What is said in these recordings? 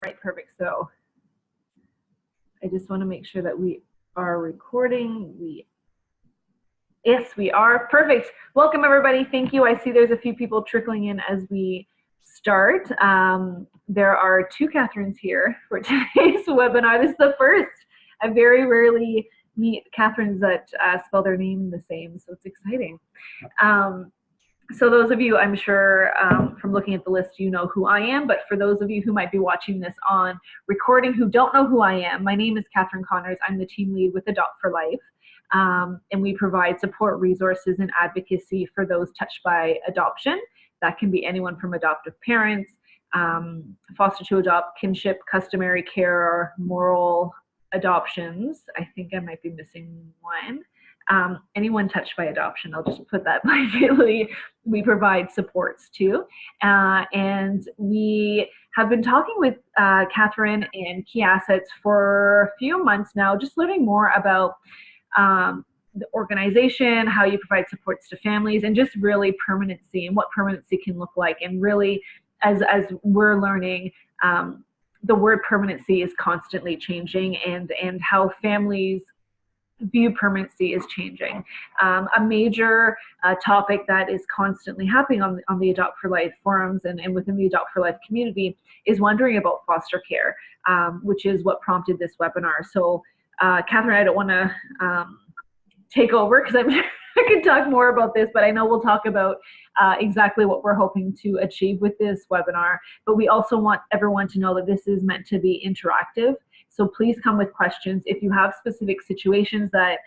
Right, perfect. So I just want to make sure that we are recording. Yes, we are. Perfect. Welcome, everybody. Thank you. I see there's a few people trickling in as we start. There are two Kathryns here for today's webinar. This is the first. I very rarely meet Kathryns that spell their name the same, so it's exciting. So those of you, I'm sure from looking at the list, you know who I am, but for those of you who might be watching this on recording who don't know who I am, my name is Kathryn Connors. I'm the team lead with Adopt4Life, and we provide support, resources, and advocacy for those touched by adoption. That can be anyone from adoptive parents, foster to adopt, kinship, customary care, moral adoptions. I think I might be missing one. Anyone touched by adoption, I'll just put that blanketly. We provide supports too. And we have been talking with Kathryn and Key Assets for a few months now, just learning more about the organization, how you provide supports to families, and just really permanency and what permanency can look like. And really, as we're learning, the word permanency is constantly changing, and how families view permanency is changing. A major topic that is constantly happening on the Adopt4Life forums and within the Adopt4Life community is wondering about foster care, which is what prompted this webinar. So Kathryn, I don't want to take over because I could talk more about this, but I know we'll talk about exactly what we're hoping to achieve with this webinar. But we also want everyone to know that this is meant to be interactive. So please come with questions. If you have specific situations that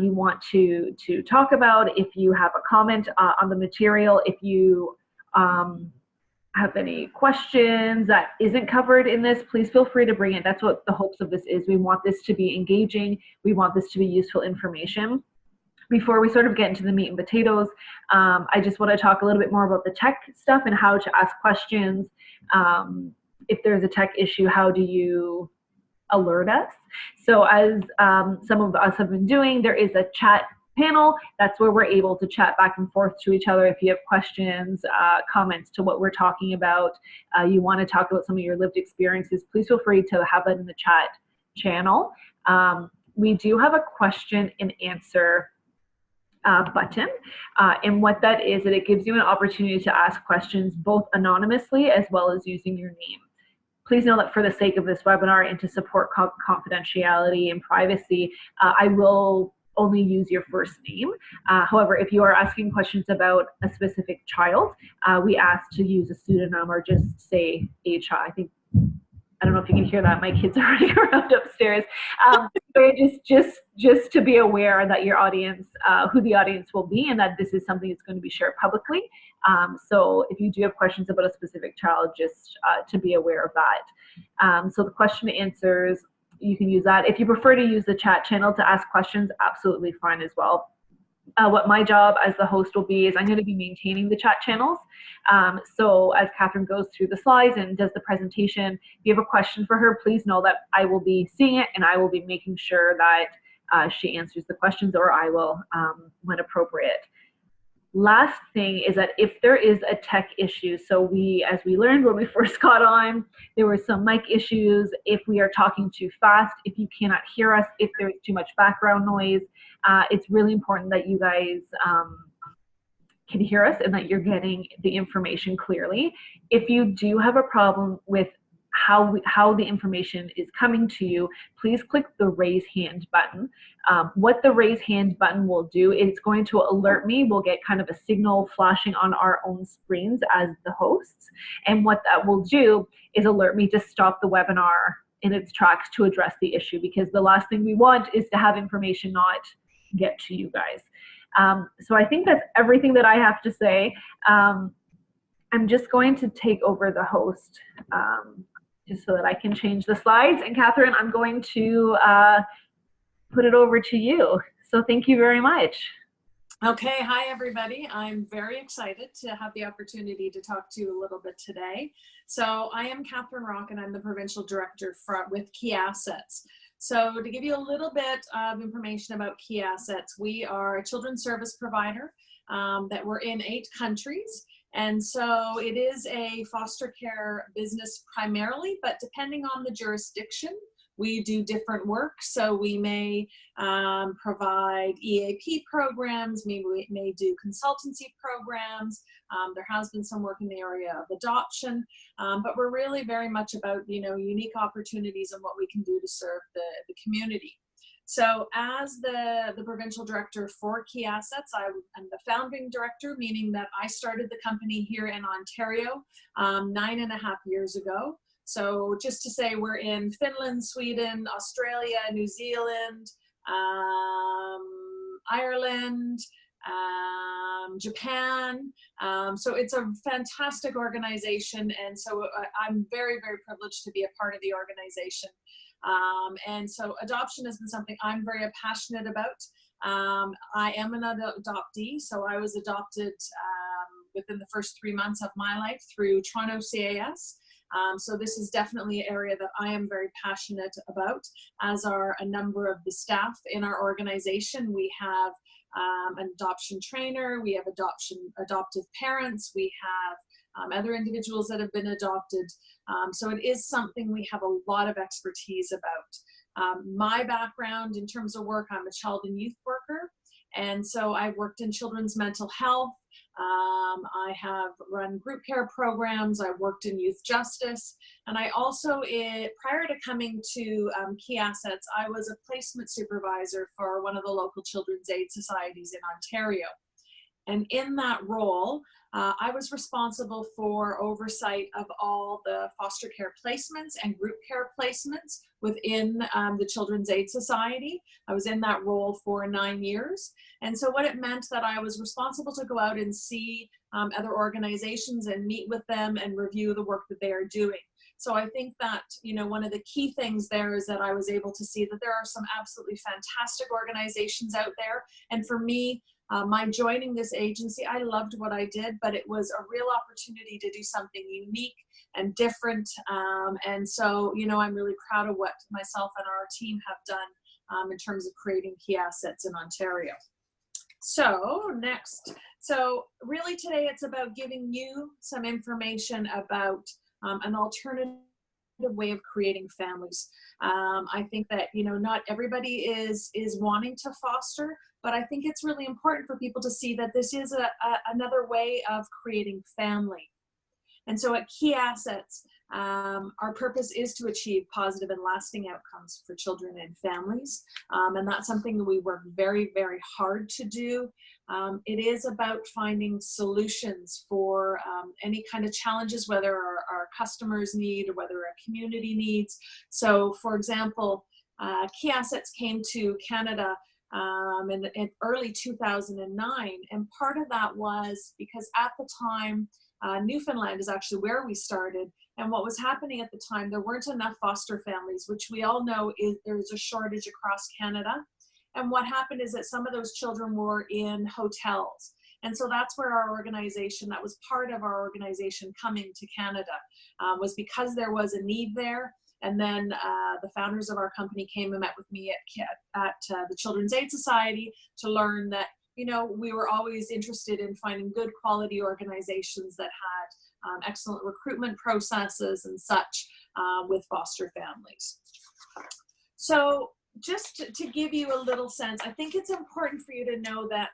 you want to talk about, if you have a comment on the material, if you have any questions that isn't covered in this, please feel free to bring it. That's what the hopes of this is. We want this to be engaging. We want this to be useful information. Before we sort of get into the meat and potatoes, I just want to talk a little bit more about the tech stuff and how to ask questions. If there's a tech issue, how do you alert us? So as some of us have been doing, there is a chat panel. That's where we're able to chat back and forth to each other. If you have questions, comments to what we're talking about, you want to talk about some of your lived experiences, please feel free to have it in the chat channel. We do have a question and answer button, and what that is, that it gives you an opportunity to ask questions both anonymously as well as using your name. Please know that for the sake of this webinar and to support confidentiality and privacy, I will only use your first name. However, if you are asking questions about a specific child, we ask to use a pseudonym or just say a child. I don't know if you can hear that. My kids are running around upstairs. But just to be aware that your audience, who the audience will be, and that this is something that's going to be shared publicly. So if you do have questions about a specific child, just to be aware of that. So the question and answers, you can use that. If you prefer to use the chat channel to ask questions, absolutely fine as well. What my job as the host will be is I'm going to be maintaining the chat channels. So as Kathryn goes through the slides and does the presentation, if you have a question for her, please know that I will be seeing it and I will be making sure that she answers the questions, or I will when appropriate. Last thing is that if there is a tech issue, so as we learned when we first got on, there were some mic issues. If we are talking too fast, if you cannot hear us, if there's too much background noise, it's really important that you guys can hear us and that you're getting the information clearly. If you do have a problem with how the information is coming to you, please click the raise hand button. What the raise hand button will do, it's going to alert me. We'll get kind of a signal flashing on our own screens as the hosts. And what that will do is alert me to stop the webinar in its tracks to address the issue, because the last thing we want is to have information not get to you guys. So I think that's everything that I have to say. I'm just going to take over the host just so that I can change the slides. And Kathryn, I'm going to put it over to you. So thank you very much. Okay, hi everybody. I'm very excited to have the opportunity to talk to you a little bit today. So I am Kathryn Rock and I'm the Provincial Director with Key Assets. So to give you a little bit of information about Key Assets, we are a children's service provider that we're in 8 countries. And so it is a foster care business primarily, but depending on the jurisdiction, we do different work. So we may provide EAP programs, maybe we may do consultancy programs. There has been some work in the area of adoption, but we're really very much about, unique opportunities and what we can do to serve the community. So as the provincial director for Key Assets, I am the founding director, meaning that I started the company here in Ontario 9.5 years ago. So just to say, we're in Finland, Sweden, Australia, New Zealand, Ireland, Japan. So it's a fantastic organization. And so I'm very, very privileged to be a part of the organization. And so adoption has been something I'm very passionate about. I am an adoptee, so I was adopted within the first 3 months of my life through Toronto CAS. So this is definitely an area that I am very passionate about, as are a number of the staff in our organization. We have an adoption trainer, we have adoptive parents, we have other individuals that have been adopted. So it is something we have a lot of expertise about. My background in terms of work, I'm a child and youth worker. And so I've worked in children's mental health. I have run group care programs. I've worked in youth justice. And I also, prior to coming to Key Assets, I was a placement supervisor for one of the local children's aid societies in Ontario. And in that role, I was responsible for oversight of all the foster care placements and group care placements within the Children's Aid Society. I was in that role for 9 years. And so what it meant that I was responsible to go out and see other organizations and meet with them and review the work that they are doing. So I think that, one of the key things there is that I was able to see that there are some absolutely fantastic organizations out there. And for me, my joining this agency, I loved what I did, but it was a real opportunity to do something unique and different. And so, I'm really proud of what myself and our team have done in terms of creating Key Assets in Ontario. So next, really today it's about giving you some information about an alternative way of creating families. I think that, not everybody is wanting to foster, but I think it's really important for people to see that this is another way of creating family. And so at Key Assets, our purpose is to achieve positive and lasting outcomes for children and families. And that's something that we work very, very hard to do. It is about finding solutions for any kind of challenges, whether our customers need or whether our community needs. So for example, Key Assets came to Canada in early 2009. And part of that was because at the time, Newfoundland is actually where we started. And what was happening at the time, there weren't enough foster families, which we all know there's a shortage across Canada. And what happened is that some of those children were in hotels. And so that's where our organization, that was part of our organization coming to Canada, was because there was a need there. And then the founders of our company came and met with me at the Children's Aid Society to learn that, we were always interested in finding good quality organizations that had excellent recruitment processes and such with foster families. So just to give you a little sense, I think it's important for you to know that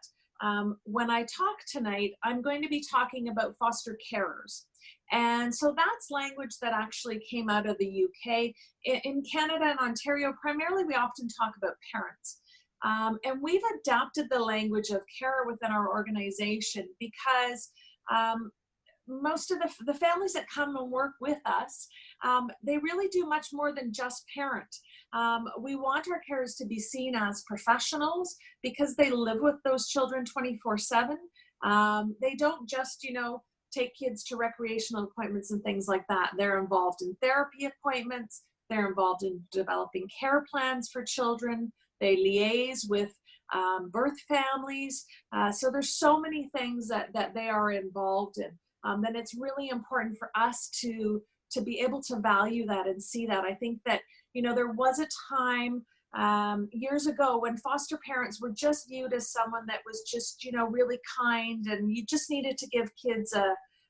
when I talk tonight, I'm going to be talking about foster carers. And so that's language that actually came out of the UK. In Canada and Ontario, primarily we often talk about parents. And we've adapted the language of carer within our organization because most of the families that come and work with us, they really do much more than just parent. We want our carers to be seen as professionals because they live with those children 24/7. They don't just, take kids to recreational appointments and things like that. They're involved in therapy appointments. They're involved in developing care plans for children. They liaise with birth families. So there's so many things that they are involved in. Then it's really important for us to be able to value that and see that. I think that, there was a time years ago when foster parents were just viewed as someone that was just, really kind, and you just needed to give kids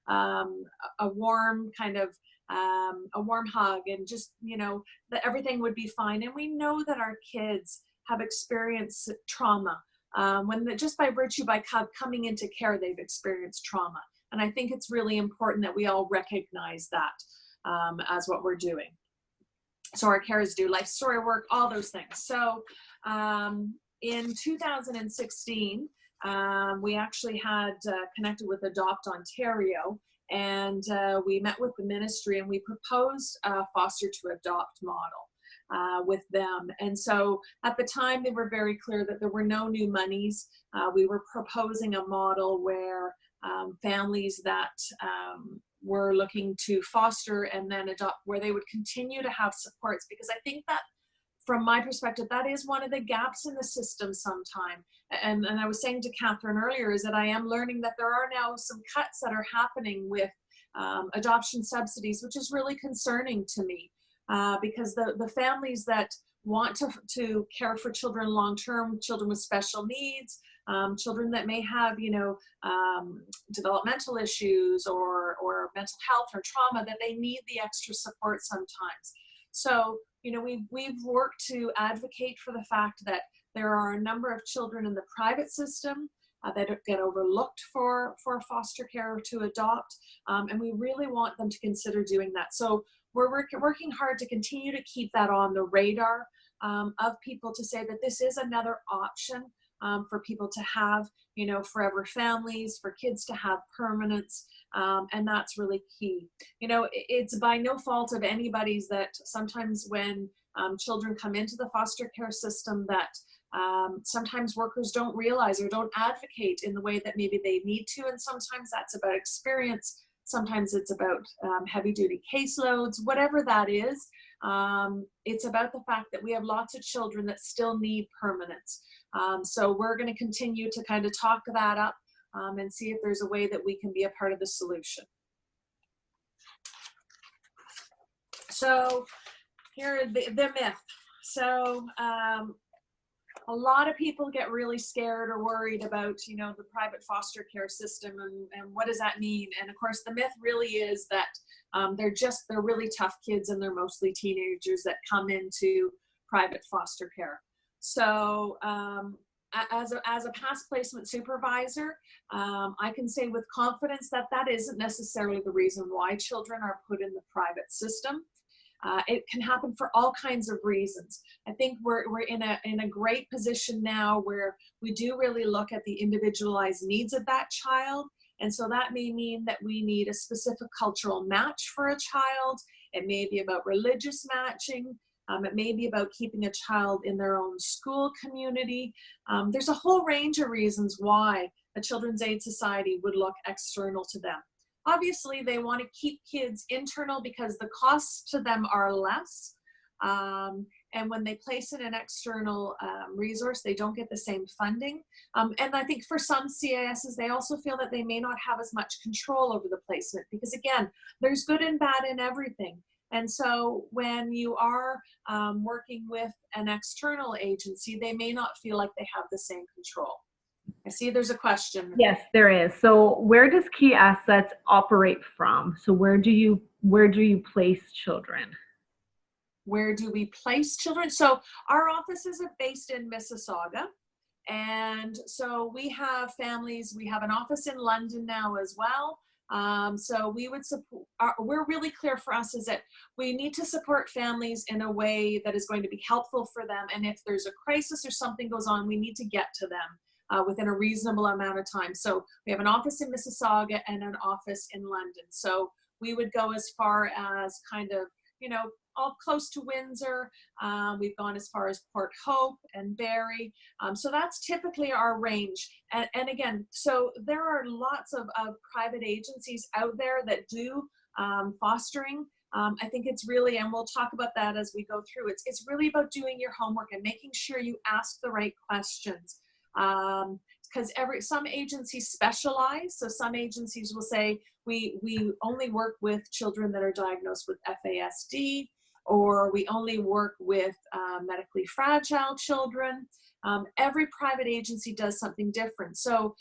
a warm kind of, a warm hug, and just, that everything would be fine. And we know that our kids have experienced trauma. Just by virtue by coming into care, they've experienced trauma. And I think it's really important that we all recognize that as what we're doing. So our carers do life story work, all those things. So in 2016, we actually had connected with Adopt Ontario, and we met with the ministry, and we proposed a foster to adopt model with them. And so at the time, they were very clear that there were no new monies. We were proposing a model where families that were looking to foster and then adopt, where they would continue to have supports, because I think that, from my perspective, that is one of the gaps in the system sometime. And I was saying to Kathryn earlier, is that I am learning that there are now some cuts that are happening with adoption subsidies, which is really concerning to me, because the families that want to care for children long-term, children with special needs, children that may have, developmental issues or mental health or trauma, that they need the extra support sometimes. So, we've worked to advocate for the fact that there are a number of children in the private system that get overlooked for foster care to adopt, and we really want them to consider doing that. So we're working hard to continue to keep that on the radar of people, to say that this is another option for people to have, forever families, for kids to have permanence, and that's really key. It's by no fault of anybody's that sometimes when children come into the foster care system, that sometimes workers don't realize or don't advocate in the way that maybe they need to, and sometimes that's about experience. Sometimes it's about heavy-duty caseloads, whatever that is. It's about the fact that we have lots of children that still need permanence. So we're going to continue to kind of talk that up and see if there's a way that we can be a part of the solution. So here, the myth. So a lot of people get really scared or worried about, the private foster care system, and what does that mean? And of course, the myth really is that they're really tough kids, and they're mostly teenagers that come into private foster care. So as a past placement supervisor, I can say with confidence that that isn't necessarily the reason why children are put in the private system. It can happen for all kinds of reasons. I think we're in a great position now where we do really look at the individualized needs of that child. And so that may mean that we need a specific cultural match for a child. It may be about religious matching. It may be about keeping a child in their own school community. There's a whole range of reasons why a Children's Aid Society would look external to them. Obviously, they want to keep kids internal because the costs to them are less. And when they place in an external resource, they don't get the same funding. And I think for some CASs, they also feel that they may not have as much control over the placement, because again, there's good and bad in everything. And so when you are working with an external agency, they may not feel like they have the same control. I see there's a question. Yes, there is. So where does Key Assets operate from? So where do you place children? Where do we place children? So our offices are based in Mississauga. And so we have families, we have an office in London now as well. So we would support, we're really clear for us is that we need to support families in a way that is going to be helpful for them. And if there's a crisis or something goes on, we need to get to them within a reasonable amount of time. So we have an office in Mississauga and an office in London. So we would go as far as kind of, all close to Windsor. We've gone as far as Port Hope and Barrie. So that's typically our range. And again, so there are lots of private agencies out there that do fostering. I think it's really, and we'll talk about that as we go through, it's really about doing your homework and making sure you ask the right questions. Because some agencies specialize. So some agencies will say, we only work with children that are diagnosed with FASD. or we only work with medically fragile children. Every private agency does something different. So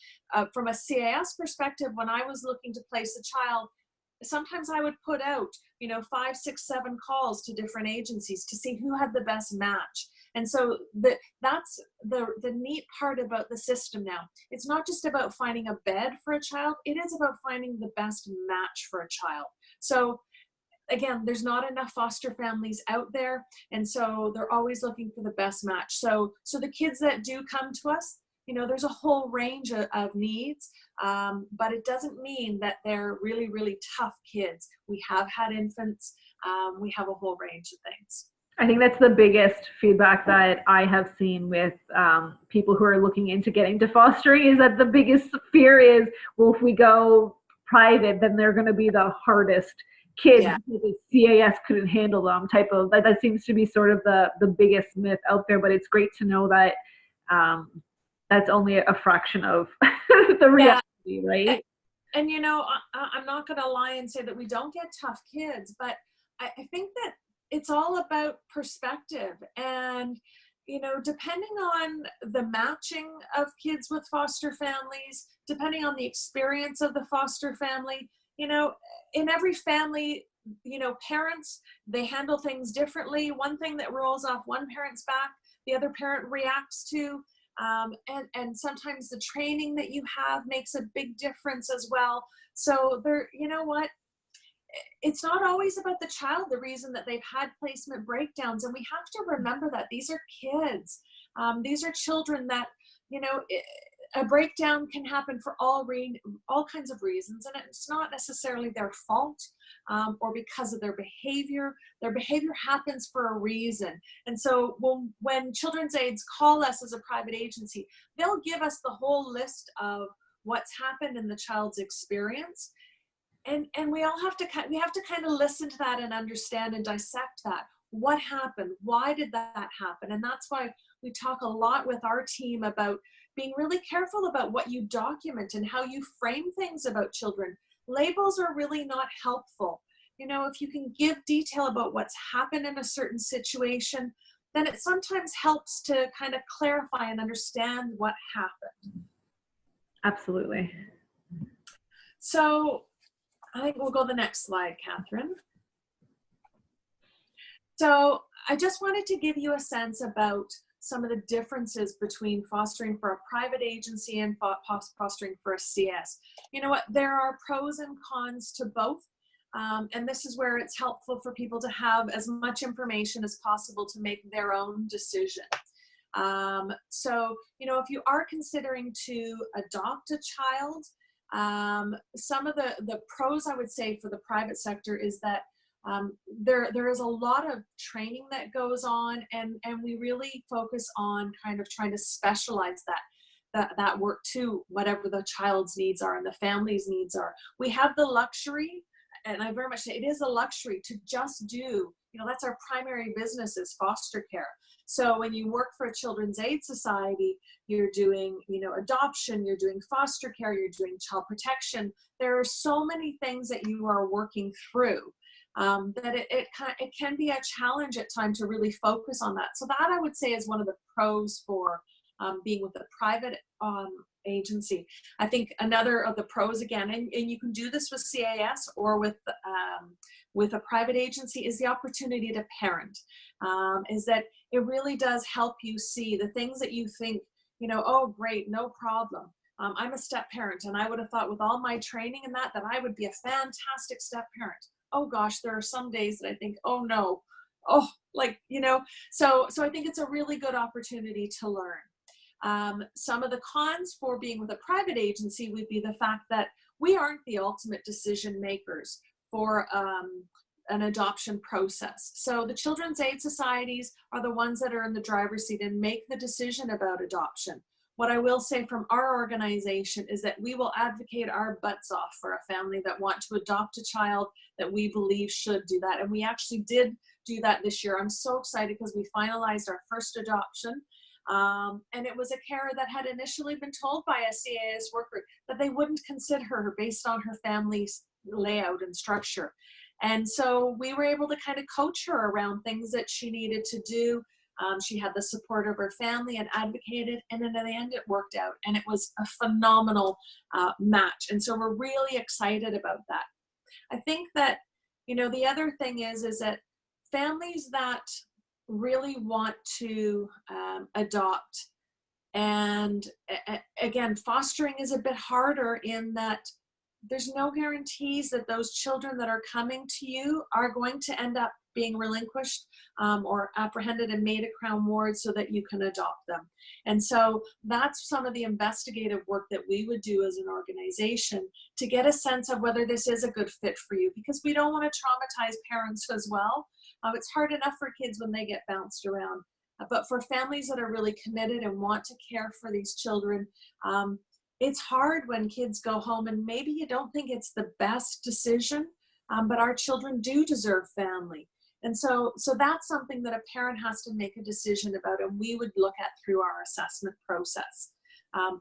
from a CAS perspective, when I was looking to place a child, sometimes I would put out, 5, 6, 7 calls to different agencies to see who had the best match. And so that's the neat part about the system now. It's not just about finding a bed for a child, it is about finding the best match for a child. So again, there's not enough foster families out there, and so they're always looking for the best match. So the kids that do come to us, there's a whole range of needs, but it doesn't mean that they're really, really tough kids. We have had infants. We have a whole range of things. I think that's the biggest feedback that I have seen with people who are looking into getting to fostering, is that the biggest fear is, well, if we go private, then they're going to be the hardest kids. Yeah. The CAS couldn't handle them type of, that seems to be sort of the biggest myth out there, but it's great to know that that's only a fraction of the reality, right? And I'm not going to lie and say that we don't get tough kids, but I think that it's all about perspective. And depending on the matching of kids with foster families, depending on the experience of the foster family, in every family, parents, they handle things differently. One thing that rolls off one parent's back, the other parent reacts to. And sometimes the training that you have makes a big difference as well. So it's not always about the child, the reason that they've had placement breakdowns. And we have to remember that these are kids. These are children that, a breakdown can happen for all kinds of reasons. And it's not necessarily their fault or because of their behavior. Their behavior happens for a reason. And so when Children's Aids call us as a private agency, they'll give us the whole list of what's happened in the child's experience. And we have to kind of listen to that and understand and dissect that. What happened? Why did that happen? And that's why we talk a lot with our team about being really careful about what you document and how you frame things about children. Labels are really not helpful. If you can give detail about what's happened in a certain situation, then it sometimes helps to kind of clarify and understand what happened. Absolutely. So I think we'll go to the next slide, Kathryn. So I just wanted to give you a sense about some of the differences between fostering for a private agency and fostering for a CS. There are pros and cons to both. And this is where it's helpful for people to have as much information as possible to make their own decision. So, if you are considering to adopt a child, some of the pros I would say for the private sector is that there is a lot of training that goes on, and we really focus on kind of trying to specialize that work to whatever the child's needs are and the family's needs are. We have the luxury, and I very much say it is a luxury, to just do, that's our primary business, is foster care. So when you work for a Children's Aid Society, you're doing, adoption, you're doing foster care, you're doing child protection. There are so many things that you are working through that it can be a challenge at times to really focus on that. So that I would say is one of the pros for being with a private agency. I think another of the pros, again, and you can do this with CAS or with a private agency, is the opportunity to parent. Is that it really does help you see the things that you think, oh, great, no problem. I'm a step parent, and I would have thought with all my training and that I would be a fantastic step parent. Oh gosh, there are some days that I think, oh no, so I think it's a really good opportunity to learn. Some of the cons for being with a private agency would be the fact that we aren't the ultimate decision makers for an adoption process. So the Children's Aid Societies are the ones that are in the driver's seat and make the decision about adoption. What I will say from our organization is that we will advocate our butts off for a family that want to adopt a child that we believe should do that. And we actually did do that this year. I'm so excited because we finalized our first adoption. And it was a carer that had initially been told by a CAS worker that they wouldn't consider her based on her family's layout and structure. And so we were able to kind of coach her around things that she needed to do. She had the support of her family and advocated, and then in the end it worked out, and it was a phenomenal match. And so we're really excited about that. I think that, you know, the other thing is that families that really want to adopt, and again, fostering is a bit harder in that there's no guarantees that those children that are coming to you are going to end up being relinquished or apprehended and made a Crown Ward so that you can adopt them. And so that's some of the investigative work that we would do as an organization to get a sense of whether this is a good fit for you, because we don't want to traumatize parents as well. It's hard enough for kids when they get bounced around. But for families that are really committed and want to care for these children, it's hard when kids go home and maybe you don't think it's the best decision, but our children do deserve family. And so that's something that a parent has to make a decision about, and we would look at through our assessment process.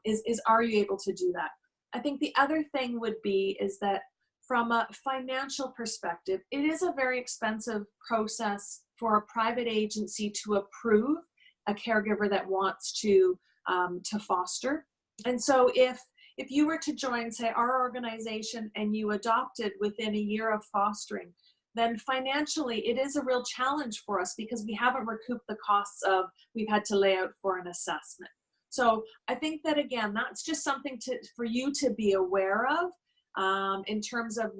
Is are you able to do that? I think the other thing would be is that from a financial perspective, it is a very expensive process for a private agency to approve a caregiver that wants to foster. And so if you were to join, say, our organization and you adopted within a year of fostering, then financially it is a real challenge for us because we haven't recouped the costs of we've had to lay out for an assessment. So I think that, again, that's just something for you to be aware of in terms of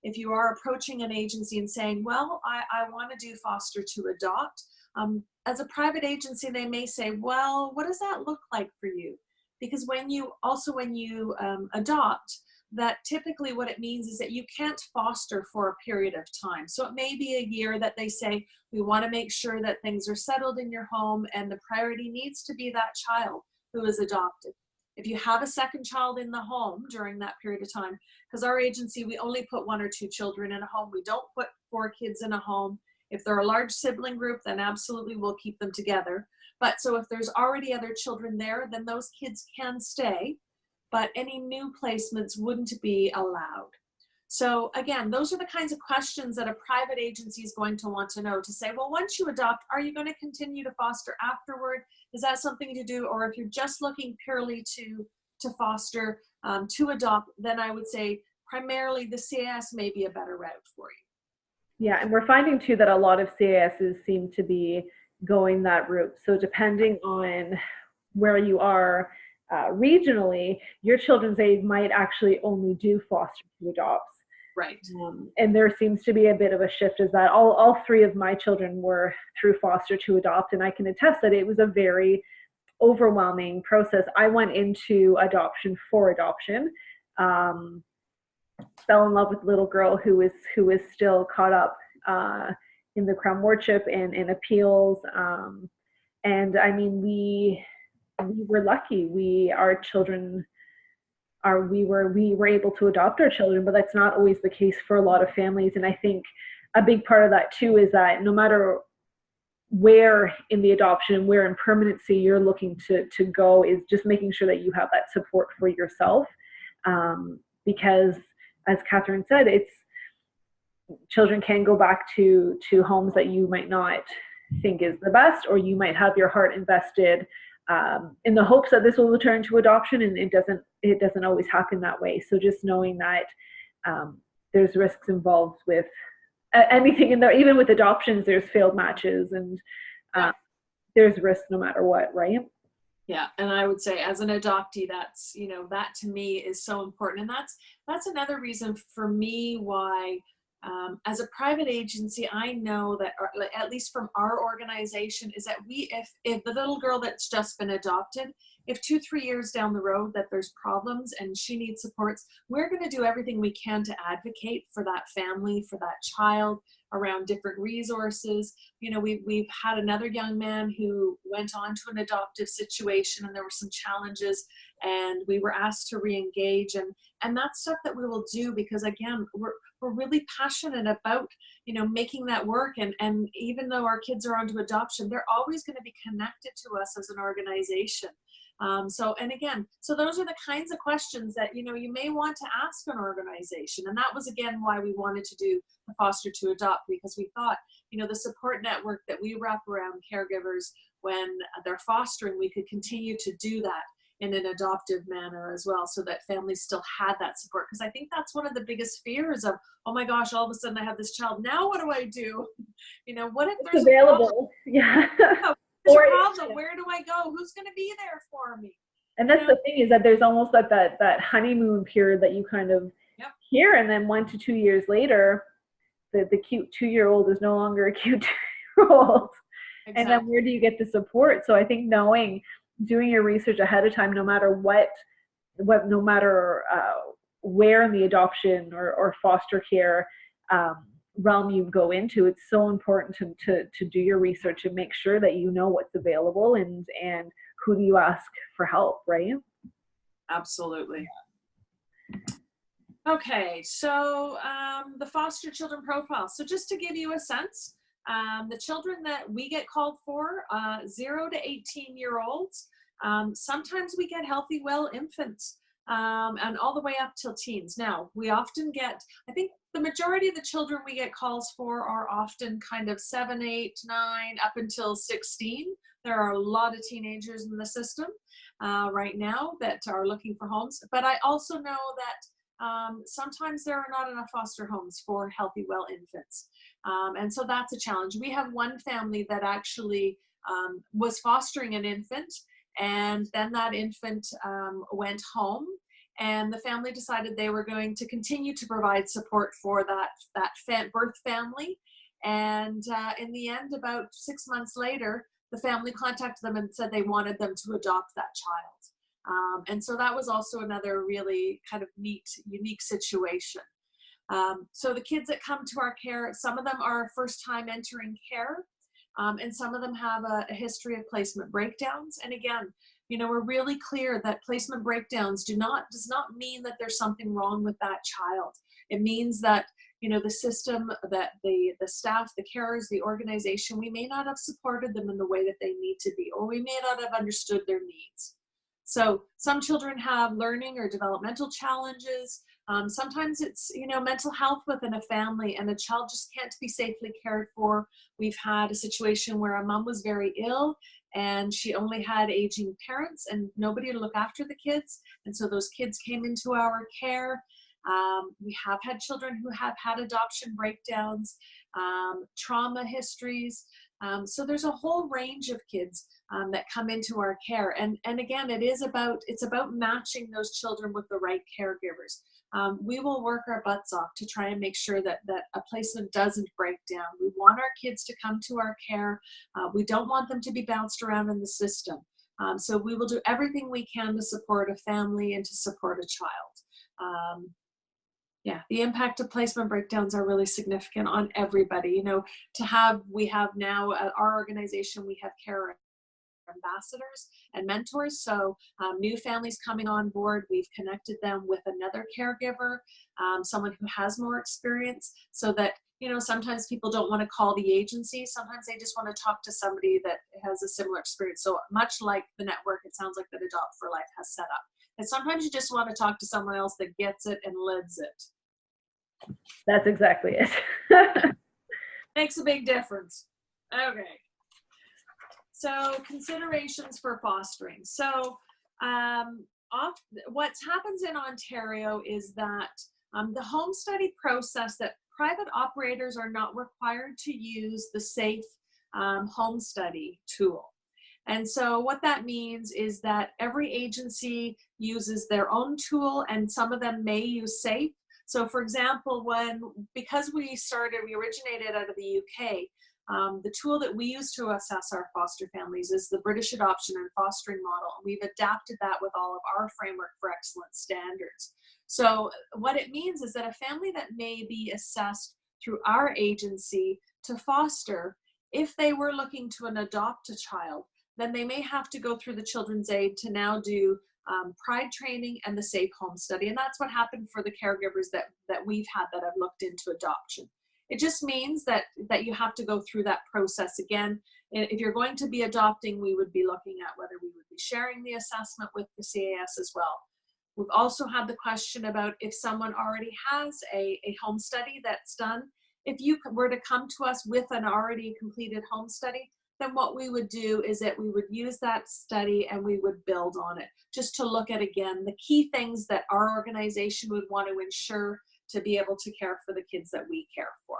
if you are approaching an agency and saying, well, I want to do foster to adopt. As a private agency, they may say, well, what does that look like for you? Because when you adopt, that typically what it means is that you can't foster for a period of time. So it may be a year that they say, we want to make sure that things are settled in your home, and the priority needs to be that child who is adopted. If you have a second child in the home during that period of time, because our agency, we only put 1 or 2 children in a home. We don't put 4 kids in a home. If they're a large sibling group, then absolutely we'll keep them together. But so if there's already other children there, then those kids can stay, but any new placements wouldn't be allowed. So again, those are the kinds of questions that a private agency is going to want to know, to say, well, once you adopt, are you going to continue to foster afterward? Is that something to do? Or if you're just looking purely to foster, to adopt, then I would say primarily the CAS may be a better route for you. Yeah, and we're finding too that a lot of CASs seem to be going that route. So depending on where you are regionally, your children's aid might actually only do foster to adopt. Right. And there seems to be a bit of a shift, is that all 3 of my children were through foster to adopt, and I can attest that it was a very overwhelming process. I went into adoption for adoption, fell in love with a little girl who is still caught up in the Crown Wardship and in appeals. And I mean, we were lucky. We were able to adopt our children, but that's not always the case for a lot of families. And I think a big part of that too is that no matter where in the adoption, where in permanency you're looking to go, is just making sure that you have that support for yourself. Because as Kathryn said, children can go back to homes that you might not think is the best, or you might have your heart invested in the hopes that this will return to adoption, and it doesn't always happen that way. So just knowing that there's risks involved with anything in there. Even with adoptions, there's failed matches, and there's risk no matter what, right? Yeah, and I would say as an adoptee, that's, that to me is so important. And that's another reason for me why as a private agency, I know that, at least from our organization, is that if the little girl that's just been adopted, if 2-3 years down the road that there's problems and she needs supports, we're going to do everything we can to advocate for that family, for that child, around different resources. We've had another young man who went on to an adoptive situation, and there were some challenges, and we were asked to re-engage, and that's stuff that we will do because, again, we're really passionate about, you know, making that work. And even though our kids are onto adoption, they're always going to be connected to us as an organization. So those are the kinds of questions that, you know, you may want to ask an organization. And that was, again, why we wanted to do the Foster to Adopt, because we thought, you know, the support network that we wrap around caregivers when they're fostering, we could continue to do that in an adoptive manner as well, so that families still had that support. Because I think that's one of the biggest fears of, oh my gosh, all of a sudden I have this child, now what do I do? You know, what if It's there's available? Yeah. there's a problem, where do I go? Who's going to be there for me? And that's the thing, is that there's almost like that honeymoon period that you kind of hear, and then 1 to 2 years later, the cute 2-year-old is no longer a cute 2-year-old. Exactly. And then where do you get the support? So I think doing your research ahead of time, no matter no matter where in the adoption or foster care realm you go into, it's so important to do your research and make sure that you know what's available and who do you ask for help, right? Absolutely. Okay, so the foster children profile. So just to give you a sense, the children that we get called for, 0 to 18-year-olds, sometimes we get healthy, well infants, and all the way up till teens. Now, we often get, I think the majority of the children we get calls for are often kind of 7, 8, 9, up until 16. There are a lot of teenagers in the system right now that are looking for homes. But I also know that sometimes there are not enough foster homes for healthy, well infants. And so that's a challenge. We have one family that actually was fostering an infant, and then that infant went home, and the family decided they were going to continue to provide support for that birth family. And in the end, about 6 months later, the family contacted them and said they wanted them to adopt that child. And so that was also another really kind of neat, unique situation. So the kids that come to our care, some of them are first time entering care, and some of them have a history of placement breakdowns. And again, you know, we're really clear that placement breakdowns does not mean that there's something wrong with that child. It means that, you know, the system, that the staff, the carers, the organization, we may not have supported them in the way that they need to be, or we may not have understood their needs. So some children have learning or developmental challenges. Sometimes it's, you know, mental health within a family, and a child just can't be safely cared for. We've had a situation where a mom was very ill, and she only had aging parents and nobody to look after the kids. And so those kids came into our care. We have had children who have had adoption breakdowns, trauma histories. So there's a whole range of kids that come into our care. And again, it's about matching those children with the right caregivers. We will work our butts off to try and make sure that a placement doesn't break down. We want our kids to come to our care. We don't want them to be bounced around in the system. So we will do everything we can to support a family and to support a child. Yeah, the impact of placement breakdowns are really significant on everybody. You know, we have now at our organization, we have care ambassadors and mentors. So new families coming on board, we've connected them with another caregiver, someone who has more experience, so that, you know, sometimes people don't want to call the agency. Sometimes they just want to talk to somebody that has a similar experience. So much like the network, it sounds like that Adopt4Life has set up. And sometimes you just want to talk to someone else that gets it and lives it. That's exactly it. Makes a big difference. Okay. So considerations for fostering. So what happens in Ontario is that the home study process, that private operators are not required to use the SAFE home study tool. And so what that means is that every agency uses their own tool, and some of them may use SAFE. So for example, because we originated out of the UK, the tool that we use to assess our foster families is the British Adoption and Fostering Model. And we've adapted that with all of our Framework for Excellence standards. So what it means is that a family that may be assessed through our agency to foster, if they were looking to adopt a child, then they may have to go through the Children's Aid to now do Pride training, and the Safe Home Study. And that's what happened for the caregivers that we've had that have looked into adoption. It just means that you have to go through that process again. And if you're going to be adopting, we would be looking at whether we would be sharing the assessment with the CAS as well. We've also had the question about if someone already has a home study that's done. If you were to come to us with an already completed home study, then what we would do is that we would use that study and we would build on it, just to look at, again, the key things that our organization would want to ensure to be able to care for the kids that we care for.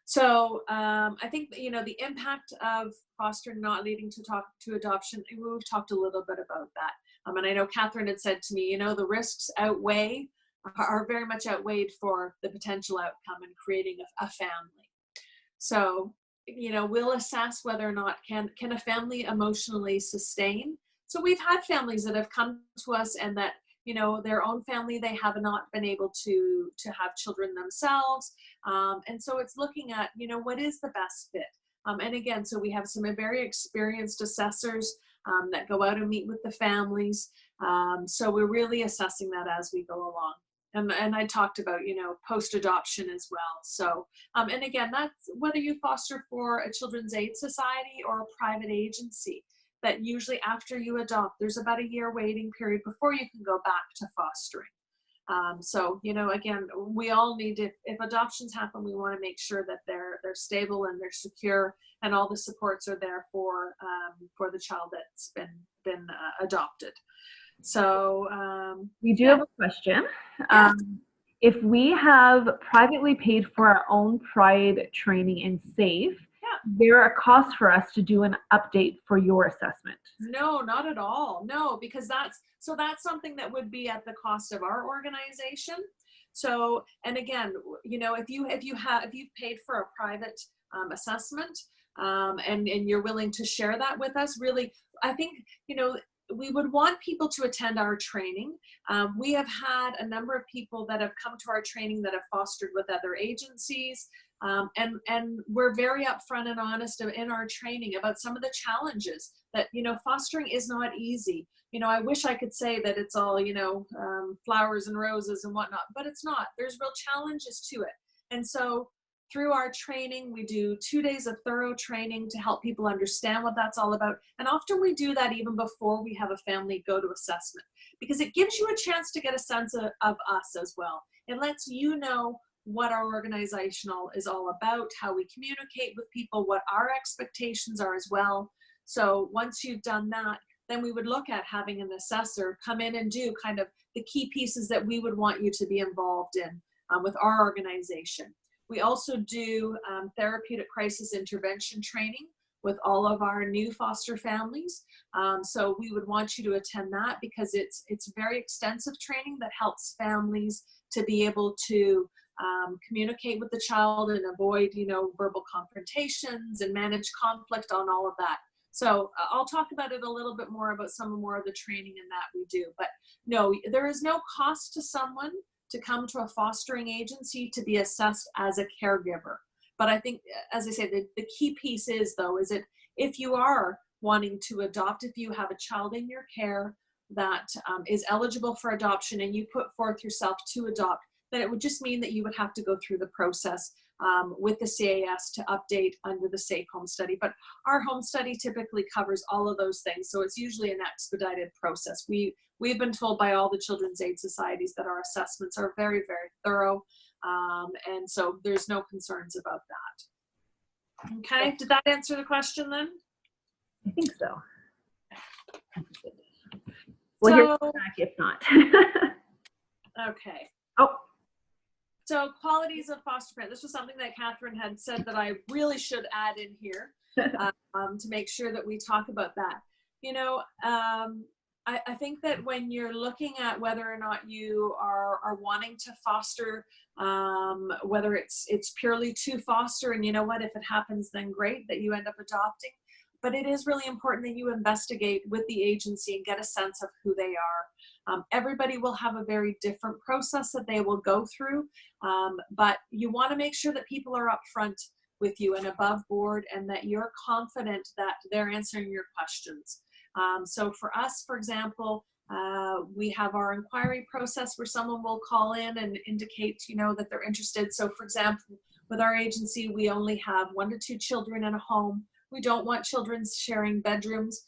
So I think, the impact of fostering not leading to adoption, we've talked a little bit about that. And I know Kathryn had said to me, the risks are very much outweighed for the potential outcome in creating a family. So, we'll assess whether or not can a family emotionally sustain. So we've had families that have come to us and that, their own family, they have not been able to have children themselves. And so it's looking at, what is the best fit? And again, so we have some very experienced assessors that go out and meet with the families. So we're really assessing that as we go along. And I talked about, post-adoption as well. So, and again, that's whether you foster for a children's aid society or a private agency, that usually after you adopt, there's about a year waiting period before you can go back to fostering. So, again, we all need to, if adoptions happen, we want to make sure that they're stable and they're secure and all the supports are there for the child that's been adopted. So we do have a question. Yes. If we have privately paid for our own Pride training in SAFE, there are costs for us to do an update for your assessment? No, not at all. No, because that's something that would be at the cost of our organization. So, and again, if you've paid for a private assessment and you're willing to share that with us, really, I think, we would want people to attend our training. We have had a number of people that have come to our training that have fostered with other agencies. And we're very upfront and honest in our training about some of the challenges that, fostering is not easy. I wish I could say that it's all, flowers and roses and whatnot, but it's not. There's real challenges to it. And so through our training, we do 2 days of thorough training to help people understand what that's all about. And often we do that even before we have a family go to assessment, because it gives you a chance to get a sense of us as well. It lets you know what our organization is all about, how we communicate with people, what our expectations are as well. So once you've done that, then we would look at having an assessor come in and do kind of the key pieces that we would want you to be involved in with our organization. We also do therapeutic crisis intervention training with all of our new foster families. So we would want you to attend that because it's very extensive training that helps families to be able to communicate with the child and avoid, verbal confrontations and manage conflict on all of that. So I'll talk about it a little bit more about some more of the training in that we do. But no, there is no cost to someone to come to a fostering agency to be assessed as a caregiver. But I think, as I say, the key piece is, though, is that if you are wanting to adopt, if you have a child in your care that is eligible for adoption and you put forth yourself to adopt, then it would just mean that you would have to go through the process with the CAS to update under the Safe Home Study. But our home study typically covers all of those things. So it's usually an expedited process. We've been told by all the children's aid societies that our assessments are very, very thorough. And so there's no concerns about that. Okay, did that answer the question then? I think so. Well, here's back if not. Okay. Oh. So qualities of foster parent. This was something that Kathryn had said that I really should add in here to make sure that we talk about that. I think that when you're looking at whether or not you are wanting to foster, whether it's purely to foster, and if it happens, then great that you end up adopting. But it is really important that you investigate with the agency and get a sense of who they are. Everybody will have a very different process that they will go through, but you want to make sure that people are upfront with you and above board and that you're confident that they're answering your questions. So for us, for example, We have our inquiry process where someone will call in and indicate, that they're interested. So for example, with our agency, we only have 1 to 2 children in a home. We don't want children sharing bedrooms,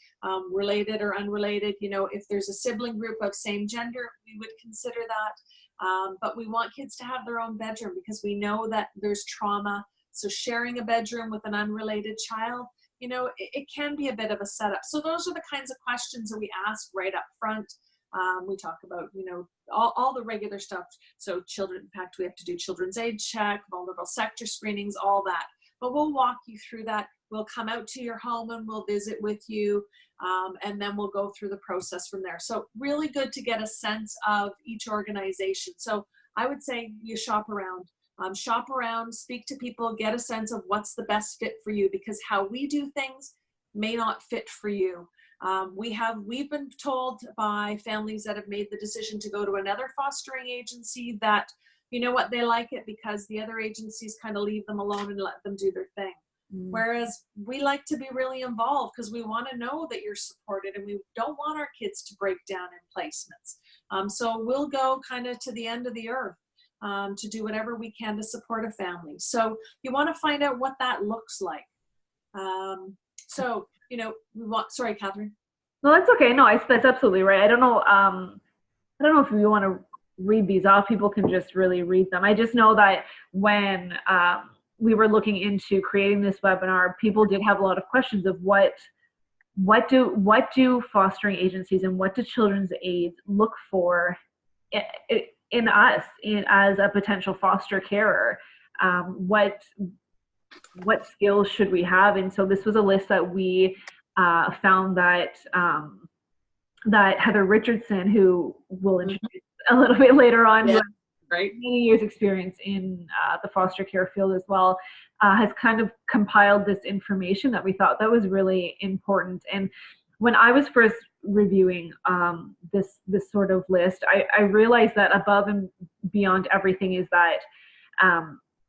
related or unrelated. If there's a sibling group of same gender, we would consider that. But we want kids to have their own bedroom because we know that there's trauma. So sharing a bedroom with an unrelated child, it can be a bit of a setup. So those are the kinds of questions that we ask right up front. We talk about, all the regular stuff. So children, in fact, we have to do children's age check, vulnerable sector screenings, all that. But we'll walk you through that. We'll come out to your home and we'll visit with you. And then we'll go through the process from there. So really good to get a sense of each organization. So I would say you shop around. Shop around, speak to people, get a sense of what's the best fit for you, because how we do things may not fit for you. We've been told by families that have made the decision to go to another fostering agency that, they like it because the other agencies kind of leave them alone and let them do their thing. Whereas we like to be really involved because we want to know that you're supported and we don't want our kids to break down in placements. So we'll go kind of to the end of the earth to do whatever we can to support a family. So you want to find out what that looks like. Sorry, Kathryn. No, that's okay. No, that's absolutely right. I don't know if we want to read these off. People can just really read them. I just know that when we were looking into creating this webinar, people did have a lot of questions of what do fostering agencies and what do children's aides look for in us as a potential foster carer. What skills should we have? And so this was a list that we found that Heather Richardson, who we'll introduce a little bit later on, yeah, who has right, many years experience in the foster care field as well, has kind of compiled this information that we thought that was really important. And when I was first reviewing this sort of list, I realized that above and beyond everything is that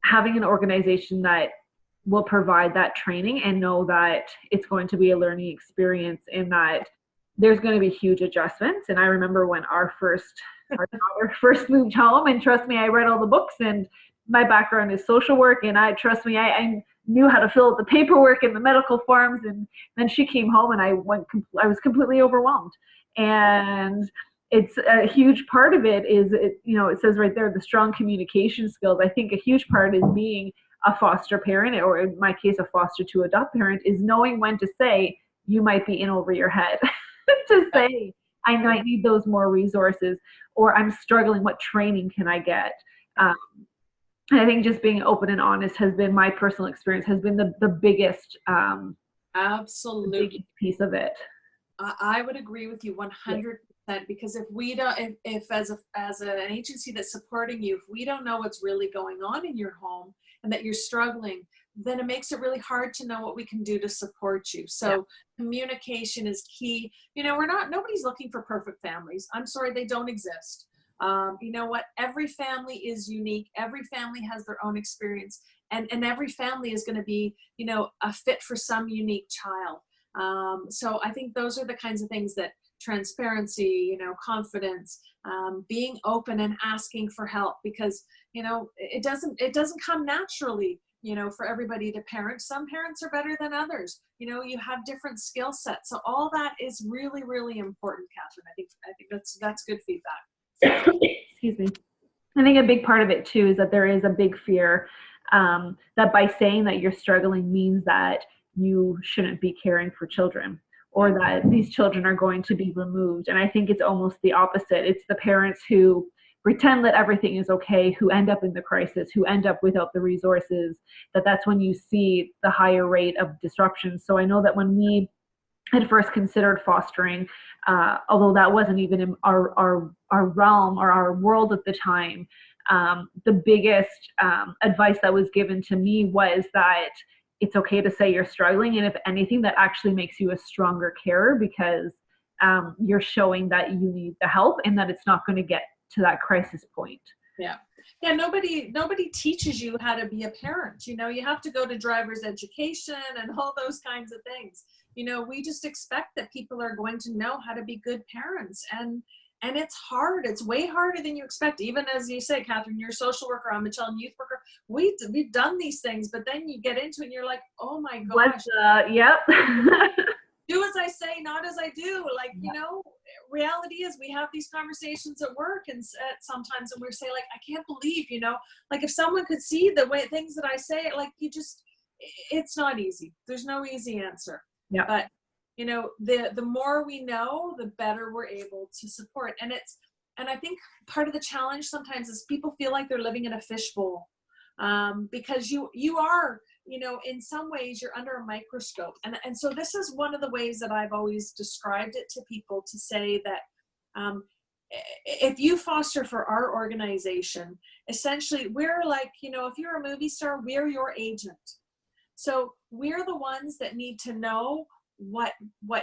having an organization that will provide that training and know that it's going to be a learning experience and that there's going to be huge adjustments. And I remember when our daughter first moved home, and trust me, I read all the books, and my background is social work, and I knew how to fill out the paperwork and the medical forms. And then she came home and I was completely overwhelmed. And it's a huge part of it is, it says right there, the strong communication skills. I think a huge part is being a foster parent, or in my case, a foster to adopt parent, is knowing when to say, you might be in over your head, to say, I might need those more resources, or I'm struggling, what training can I get? And I think just being open and honest has been, my personal experience, has been the biggest, absolutely, the biggest piece of it. I would agree with you 100%, because if we don't, if as an agency that's supporting you, if we don't know what's really going on in your home and that you're struggling, then it makes it really hard to know what we can do to support you. So communication is key. Nobody's looking for perfect families. I'm sorry, they don't exist. You know what? Every family is unique. Every family has their own experience, and every family is going to be, a fit for some unique child. So I think those are the kinds of things that transparency, confidence, being open and asking for help, because, it doesn't come naturally, for everybody to parent. Some parents are better than others. You have different skill sets. So all that is really, really important, Kathryn. I think that's good feedback. Excuse me. I think a big part of it too is that there is a big fear that by saying that you're struggling means that you shouldn't be caring for children, or that these children are going to be removed. And I think it's almost the opposite. It's the parents who pretend that everything is okay, who end up in the crisis, who end up without the resources, that's when you see the higher rate of disruption. So I know that when we had first considered fostering, although that wasn't even in our realm or our world at the time, the biggest advice that was given to me was that it's okay to say you're struggling, and if anything, that actually makes you a stronger carer, because you're showing that you need the help and that it's not going to get to that crisis point. Yeah. Yeah, nobody teaches you how to be a parent. You know, you have to go to driver's education and all those kinds of things. You know, we just expect that people are going to know how to be good parents, and it's hard. It's way harder than you expect. Even as you say, Kathryn, you're a social worker, I'm a child and youth worker. We've done these things, but then you get into it and you're like, oh my gosh. Yep. Do as I say, not as I do. Like, you know, reality is we have these conversations at work and sometimes, and we say like, I can't believe, you know, like if someone could see the way things that I say, like it's not easy. There's no easy answer. Yeah. But you know, the more we know, the better we're able to support. And I think part of the challenge sometimes is people feel like they're living in a fishbowl, because you are, you know, in some ways you're under a microscope. And so this is one of the ways that I've always described it to people, to say that if you foster for our organization, essentially we're like, you know, if you're a movie star, we're your agent. So we're the ones that need to know what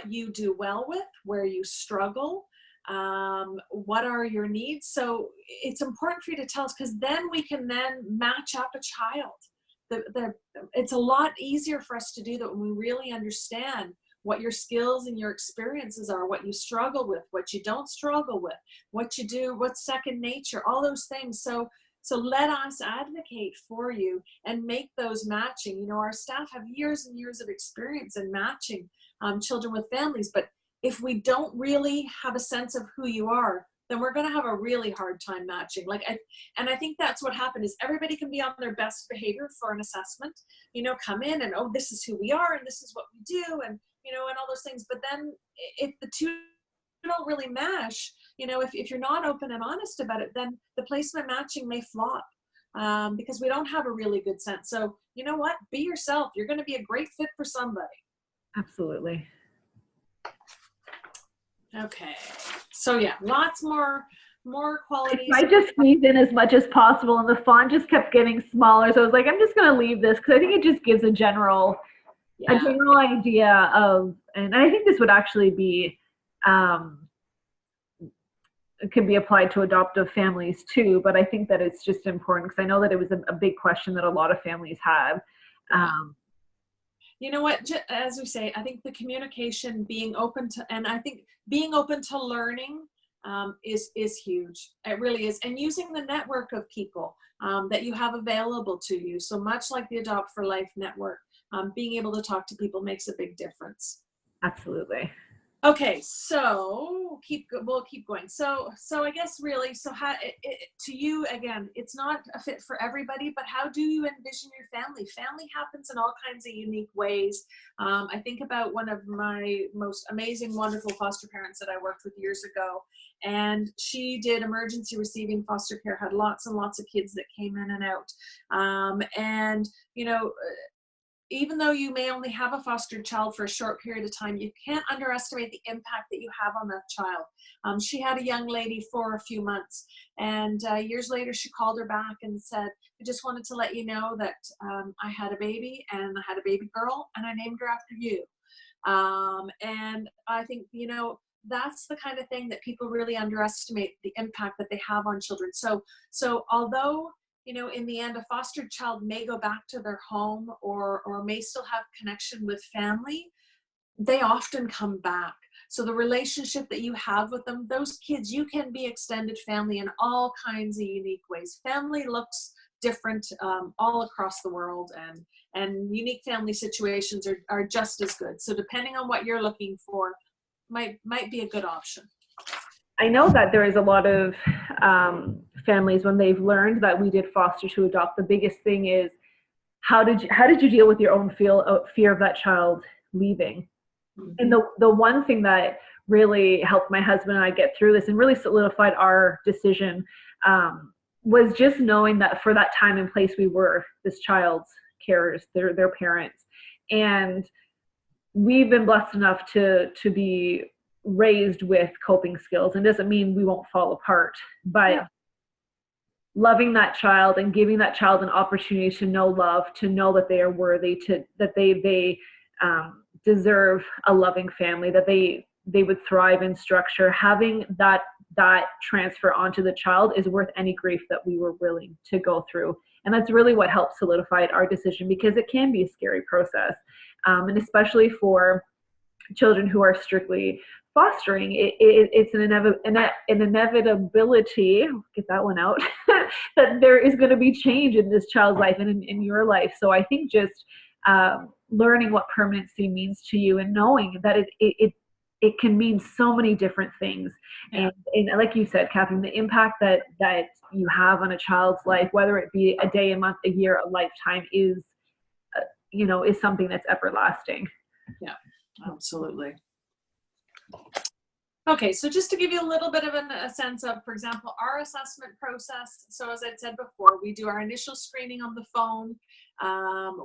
you do well with, where you struggle, what are your needs. So it's important for you to tell us, because then we can then match up a child. It's a lot easier for us to do that when we really understand what your skills and your experiences are, what you struggle with, what you don't struggle with, what you do, what's second nature, all those things. So let us advocate for you and make those matching. You know, our staff have years and years of experience in matching children with families, but if we don't really have a sense of who you are, then we're going to have a really hard time matching. I think that's what happened, is everybody can be on their best behavior for an assessment, you know, come in and, oh, this is who we are and this is what we do, and, you know, and all those things. But then if the two don't really mesh, you know, if you're not open and honest about it, then the placement matching may flop, because we don't have a really good sense. So, you know what, be yourself. You're going to be a great fit for somebody. Absolutely. Okay. So yeah, lots more qualities. I just squeezed in as much as possible, and the font just kept getting smaller. So I was like, I'm just going to leave this, because I think it just gives a general idea of, and I think this would actually be, it could be applied to adoptive families too, but I think that it's just important, because I know that it was a big question that a lot of families have. You know what, as we say, I think the communication, being open to, and I think being open to learning is huge. It really is. And using the network of people that you have available to you. So much like the Adopt4Life network, being able to talk to people makes a big difference. Absolutely. Okay, so we'll keep going. So I guess really, so how to you, again, it's not a fit for everybody, but how do you envision your family? Family happens in all kinds of unique ways. I think about one of my most amazing, wonderful foster parents that I worked with years ago, and she did emergency receiving foster care, had lots and lots of kids that came in and out. And, you know, even though you may only have a foster child for a short period of time, you can't underestimate the impact that you have on that child. She had a young lady for a few months, and years later she called her back and said, I just wanted to let you know that I had a baby, and I had a baby girl, and I named her after you. And I think, you know, that's the kind of thing that people really underestimate, the impact that they have on children. So although, you know, in the end, a foster child may go back to their home or may still have connection with family, they often come back. So the relationship that you have with them, those kids, you can be extended family in all kinds of unique ways. Family looks different all across the world, and unique family situations are just as good. So depending on what you're looking for, might be a good option. I know that there is a lot of families, when they've learned that we did foster to adopt, the biggest thing is, how did you deal with your own fear of that child leaving? Mm-hmm. And the one thing that really helped my husband and I get through this and really solidified our decision was just knowing that for that time and place, we were this child's carers, their parents. And we've been blessed enough to be raised with coping skills, and doesn't mean we won't fall apart, but loving that child and giving that child an opportunity to know love, to know that they are worthy, that they deserve a loving family, that they would thrive in structure, having that that transfer onto the child is worth any grief that we were willing to go through. And that's really what helped solidify our decision, because it can be a scary process. And especially for children who are strictly fostering, it's an inevitability, get that one out, that there is going to be change in this child's life and in your life. So I think just learning what permanency means to you and knowing that it can mean so many different things. Yeah. And like you said, Kathryn, the impact that you have on a child's life, whether it be a day, a month, a year, a lifetime, is something that's everlasting. Yeah, absolutely. Okay, so just to give you a little bit of a sense of, for example, our assessment process. So as I said before, we do our initial screening on the phone.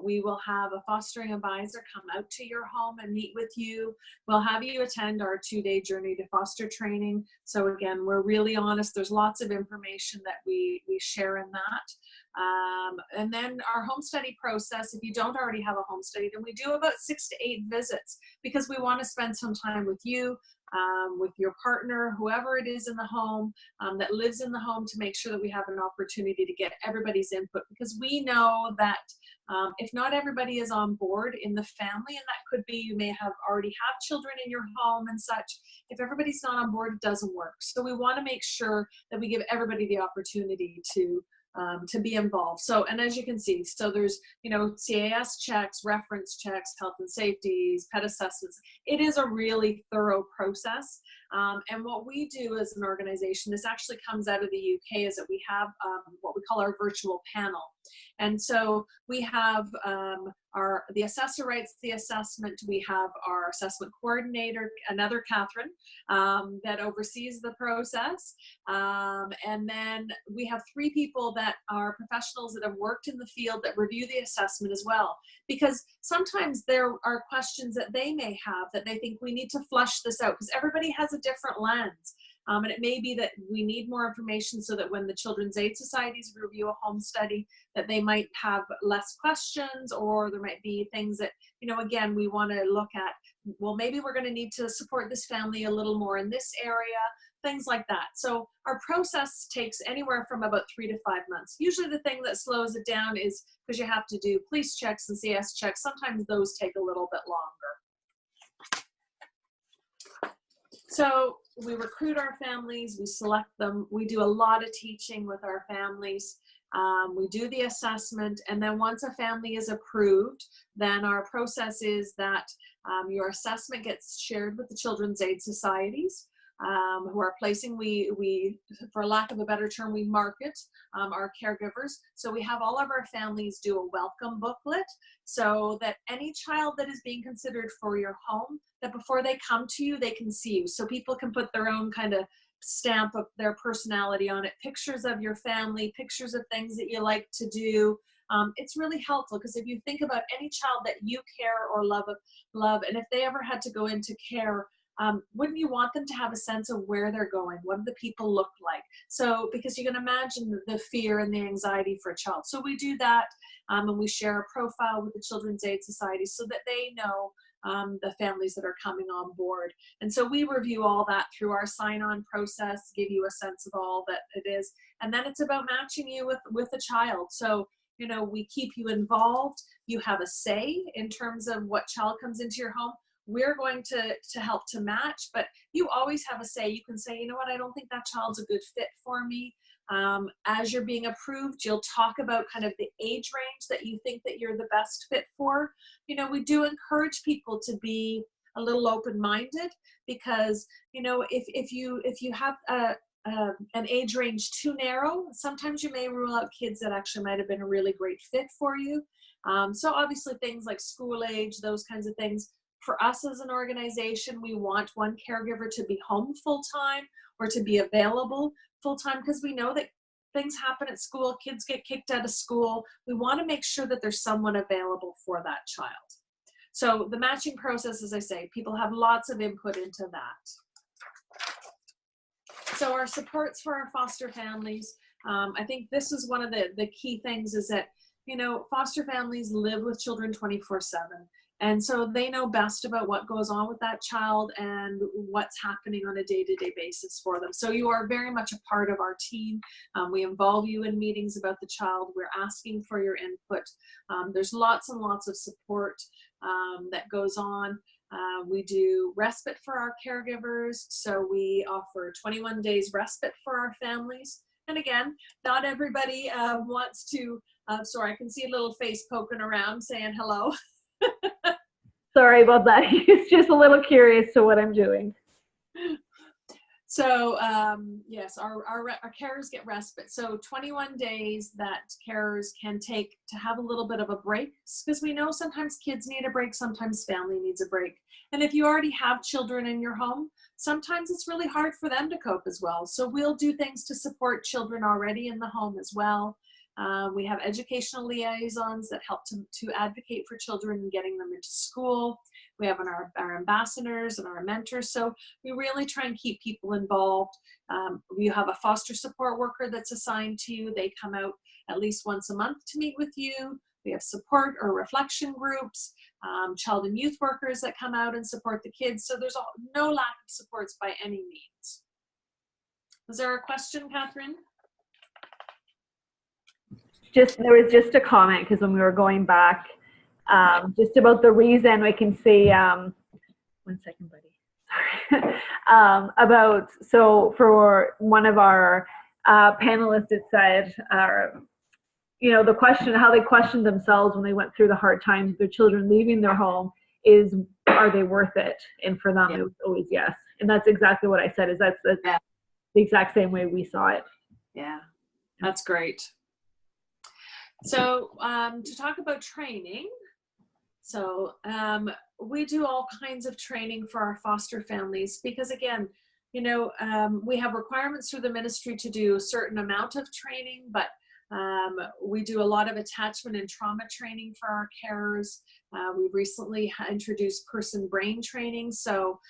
We will have a fostering advisor come out to your home and meet with you. We'll have you attend our 2-day journey to foster training. So again, we're really honest. There's lots of information that we share in that. And then our home study process, if you don't already have a home study, then we do about 6 to 8 visits, because we want to spend some time with you, with your partner, whoever it is in the home, that lives in the home, to make sure that we have an opportunity to get everybody's input, because we know that if not everybody is on board in the family, and that could be you may have already have children in your home and such, if everybody's not on board, it doesn't work. So we want to make sure that we give everybody the opportunity to be involved. So, and as you can see, so there's, CAS checks, reference checks, health and safeties, pet assessments. It is a really thorough process. And what we do as an organization, this actually comes out of the UK, is that we have what we call our virtual panel. And so we have the assessor writes the assessment. We have our assessment coordinator, another Kathryn, that oversees the process. And then we have 3 people that are professionals that have worked in the field that review the assessment as well. Because sometimes there are questions that they may have that they think we need to flush this out, because everybody has a different lens. And it may be that we need more information so that when the Children's Aid Societies review a home study, that they might have less questions, or there might be things that, again, we want to look at, well, maybe we're going to need to support this family a little more in this area, things like that. So our process takes anywhere from about 3 to 5 months. Usually the thing that slows it down is because you have to do police checks and CS checks. Sometimes those take a little bit longer. So we recruit our families, we select them, we do a lot of teaching with our families, we do the assessment, and then once a family is approved, then our process is that your assessment gets shared with the Children's Aid Societies, who are placing, we, for lack of a better term, we market our caregivers. So we have all of our families do a welcome booklet, so that any child that is being considered for your home, that before they come to you, they can see you. So people can put their own kind of stamp of their personality on it, pictures of your family, pictures of things that you like to do. It's really helpful, because if you think about any child that you care or love, and if they ever had to go into care, wouldn't you want them to have a sense of where they're going? What do the people look like? So, because you can imagine the fear and the anxiety for a child. So we do that, and we share a profile with the Children's Aid Society so that they know the families that are coming on board. And so we review all that through our sign-on process, give you a sense of all that it is. And then it's about matching you with a child. So, we keep you involved. You have a say in terms of what child comes into your home. We're going to help to match, but you always have a say. You can say, you know what, I don't think that child's a good fit for me. As you're being approved, you'll talk about kind of the age range that you think that you're the best fit for. We do encourage people to be a little open-minded, because, if you have an age range too narrow, sometimes you may rule out kids that actually might have been a really great fit for you. So obviously things like school age, those kinds of things. For us as an organization, we want one caregiver to be home full-time or to be available full-time, because we know that things happen at school, kids get kicked out of school. We want to make sure that there's someone available for that child. So the matching process, as I say, people have lots of input into that. So our supports for our foster families, I think this is one of the key things, is that, foster families live with children 24/7. And so they know best about what goes on with that child and what's happening on a day-to-day basis for them. So you are very much a part of our team. We involve you in meetings about the child. We're asking for your input. There's lots and lots of support that goes on. We do respite for our caregivers. So we offer 21 days respite for our families. And again, not everybody wants to, sorry, I can see a little face poking around saying hello. Sorry about that. He's just a little curious to what I'm doing. So yes, our carers get respite. So 21 days that carers can take to have a little bit of a break, because we know sometimes kids need a break, sometimes family needs a break. And if you already have children in your home, sometimes it's really hard for them to cope as well. So we'll do things to support children already in the home as well. We have educational liaisons that help to advocate for children and getting them into school. We have our ambassadors and our mentors. So we really try and keep people involved. We have a foster support worker that's assigned to you. They come out at least once a month to meet with you. We have support or reflection groups, child and youth workers that come out and support the kids. So there's no lack of supports by any means. Was there a question, Kathryn? There was just a comment, because when we were going back, just about the reason, we can see, 1 second, buddy. Sorry. So for one of our panelists, it said, the question, how they questioned themselves when they went through the hard times with their children leaving their home is, are they worth it? And for them, it was always yes. And that's exactly what I said, is that's the exact same way we saw it. Yeah, that's great. So to talk about training, so we do all kinds of training for our foster families, because again, we have requirements through the ministry to do a certain amount of training, but we do a lot of attachment and trauma training for our carers. We've recently introduced person brain training. So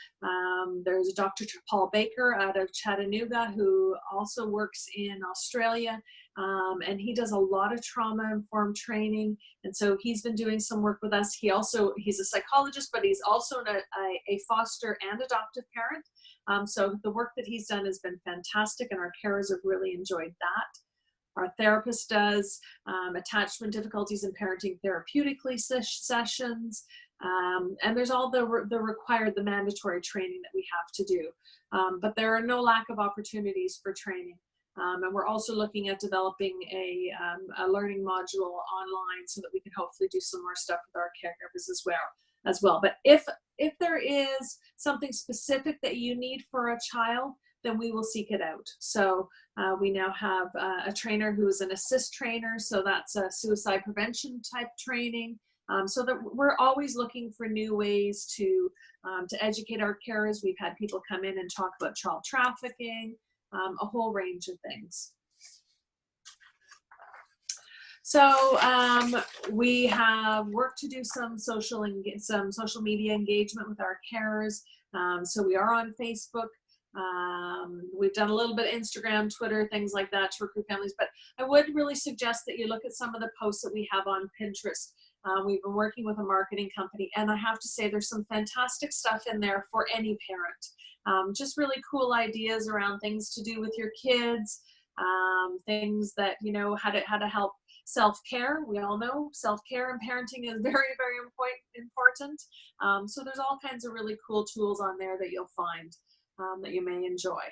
there's Dr. Paul Baker out of Chattanooga, who also works in Australia. And he does a lot of trauma-informed training. And so he's been doing some work with us. He's a psychologist, but he's also a foster and adoptive parent. So the work that he's done has been fantastic, and our carers have really enjoyed that. Our therapist does attachment difficulties in parenting therapeutically sessions. And there's all the mandatory training that we have to do. But there are no lack of opportunities for training. And we're also looking at developing a learning module online so that we can hopefully do some more stuff with our caregivers as well. But if there is something specific that you need for a child, then we will seek it out. So we now have a trainer who is an assist trainer. So that's a suicide prevention type training. So that we're always looking for new ways to educate our carers. We've had people come in and talk about child trafficking, a whole range of things. So we have worked to do some social media engagement with our carers. So we are on Facebook. We've done a little bit of Instagram, Twitter, things like that to recruit families, but I would really suggest that you look at some of the posts that we have on Pinterest. We've been working with a marketing company, and I have to say there's some fantastic stuff in there for any parent. Just really cool ideas around things to do with your kids, things that, how to help self-care. We all know self-care and parenting is very, very important. So there's all kinds of really cool tools on there that you'll find that you may enjoy.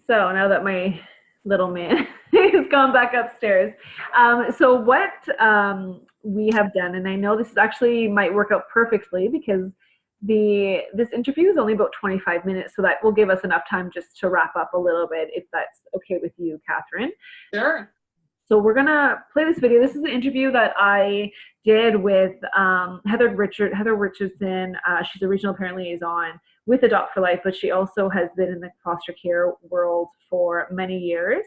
So now that my little man has gone back upstairs, so what we have done, and I know this actually might work out perfectly because this interview is only about 25 minutes, so that will give us enough time just to wrap up a little bit, if that's okay with you, Kathryn. Sure. So we're gonna play this video. This is an interview that I did with Heather Richardson. She's a regional parent liaison with Adopt4Life, but she also has been in the foster care world for many years.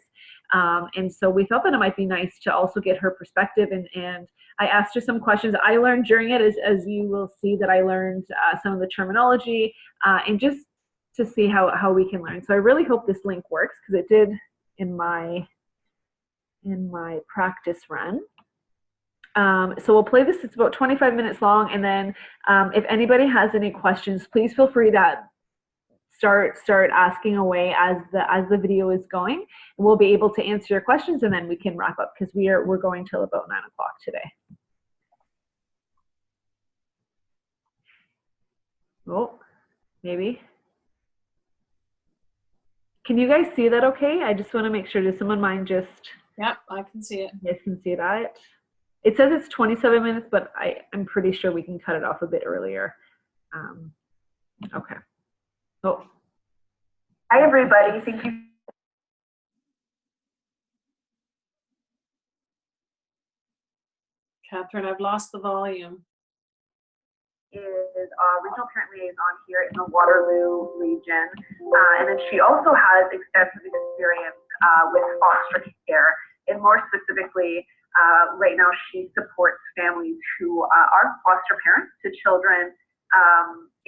And so we felt that it might be nice to also get her perspective, and I asked her some questions. I learned during it, as you will see, that I learned some of the terminology, and just to see how we can learn. So I really hope this link works, because it did in my practice run. So we'll play this. It's about 25 minutes long. And then if anybody has any questions, please feel free to start asking away as the video is going. We'll be able to answer your questions, and then we can wrap up because we're going till about 9 o'clock today. Oh, maybe. Can you guys see that okay? I just want to make sure. Does someone mind just... Yep, I can see it. You guys can see that. It says it's 27 minutes, but I'm pretty sure we can cut it off a bit earlier. Okay. Oh. Hi, everybody. Thank you. Kathryn, I've lost the volume. Is regional parent liaison here in the Waterloo region. And then she also has extensive experience with foster care, and more specifically, right now she supports families who are foster parents to children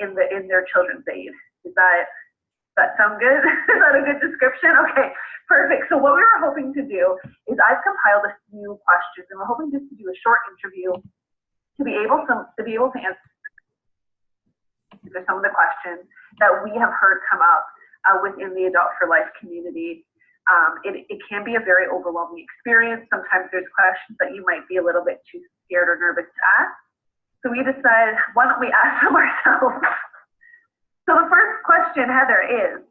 in their children's aid. Does that sound good? Is that a good description? Okay, perfect. So what we were hoping to do is I've compiled a few questions, and we're hoping just to do a short interview to be able to answer some of the questions that we have heard come up within the Adopt4Life community. It can be a very overwhelming experience. Sometimes there's questions that you might be a little bit too scared or nervous to ask. So we decided, why don't we ask them ourselves? So the first question, Heather, is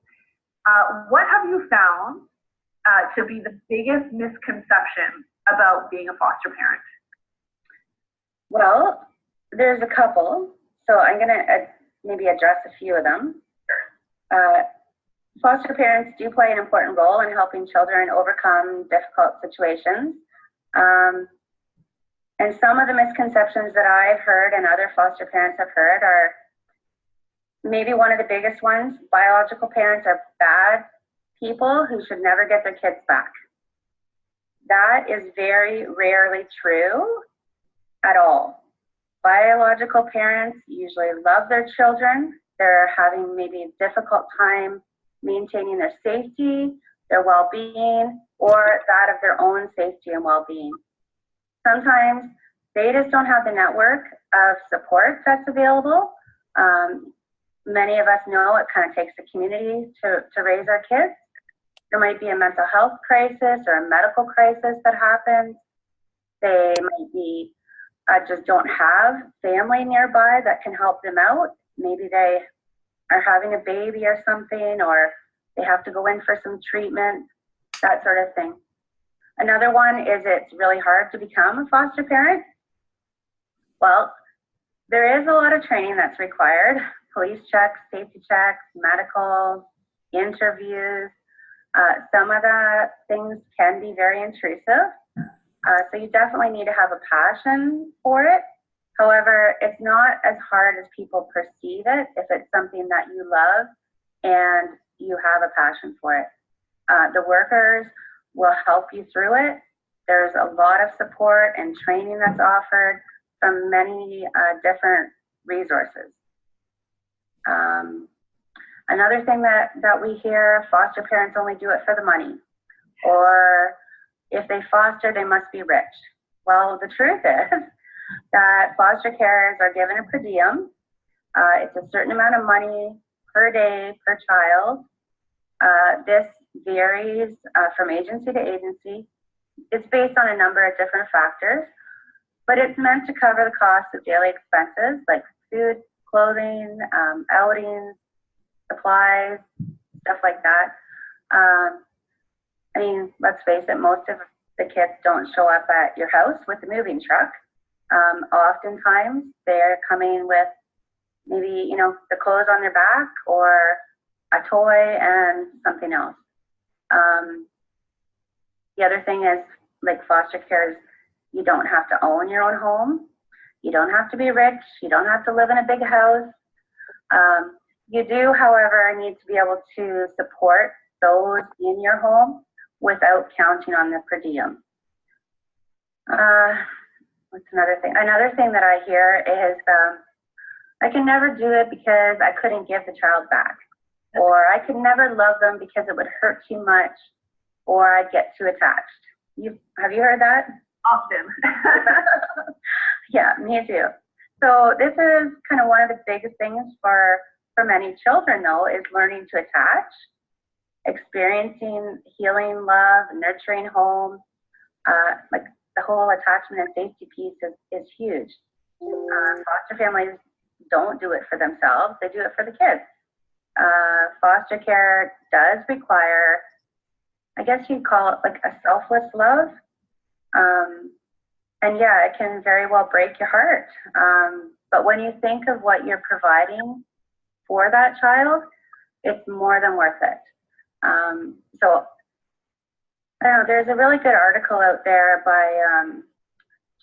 what have you found to be the biggest misconception about being a foster parent? Well, there's a couple, so I'm going to maybe address a few of them. Foster parents do play an important role in helping children overcome difficult situations. And some of the misconceptions that I've heard and other foster parents have heard are maybe one of the biggest ones: biological parents are bad people who should never get their kids back. That is very rarely true at all. Biological parents usually love their children. They're having maybe a difficult time maintaining their safety, their well-being, or that of their own safety and well-being. Sometimes they just don't have the network of support that's available. Many of us know it kind of takes a community to raise our kids. There might be a mental health crisis or a medical crisis that happens. They might be just don't have family nearby that can help them out. Maybe they are having a baby or something, or they have to go in for some treatment, that sort of thing. Another one is it's really hard to become a foster parent. Well, there is a lot of training that's required: police checks, safety checks, medical, interviews. Some of the things can be very intrusive. So you definitely need to have a passion for it. However, it's not as hard as people perceive it if it's something that you love and you have a passion for it. The workers will help you through it. There's a lot of support and training that's offered from many different resources. Another thing that we hear, foster parents only do it for the money, or if they foster, they must be rich. Well, the truth is that foster carers are given a per diem. It's a certain amount of money per day, per child. This varies from agency to agency. It's based on a number of different factors, but it's meant to cover the cost of daily expenses like food, clothing, outings, supplies, stuff like that. I mean, let's face it, most of the kids don't show up at your house with a moving truck. Oftentimes they're coming with maybe, the clothes on their back or a toy and something else. The other thing is, like foster care, you don't have to own your own home. You don't have to be rich. You don't have to live in a big house. You do, however, need to be able to support those in your home without counting on the per diem. What's another thing? Another thing that I hear is, I can never do it because I couldn't give the child back, or I could never love them because it would hurt too much, or I'd get too attached. Have you heard that? Often. Yeah, me too. So this is kind of one of the biggest things for many children, though, is learning to attach, experiencing healing, love, nurturing home. Like the whole attachment and safety piece is huge. Foster families don't do it for themselves; they do it for the kids. Foster care does require, I guess you'd call it like a selfless love. And yeah, it can very well break your heart. But when you think of what you're providing for that child, it's more than worth it. So I don't know, there's a really good article out there by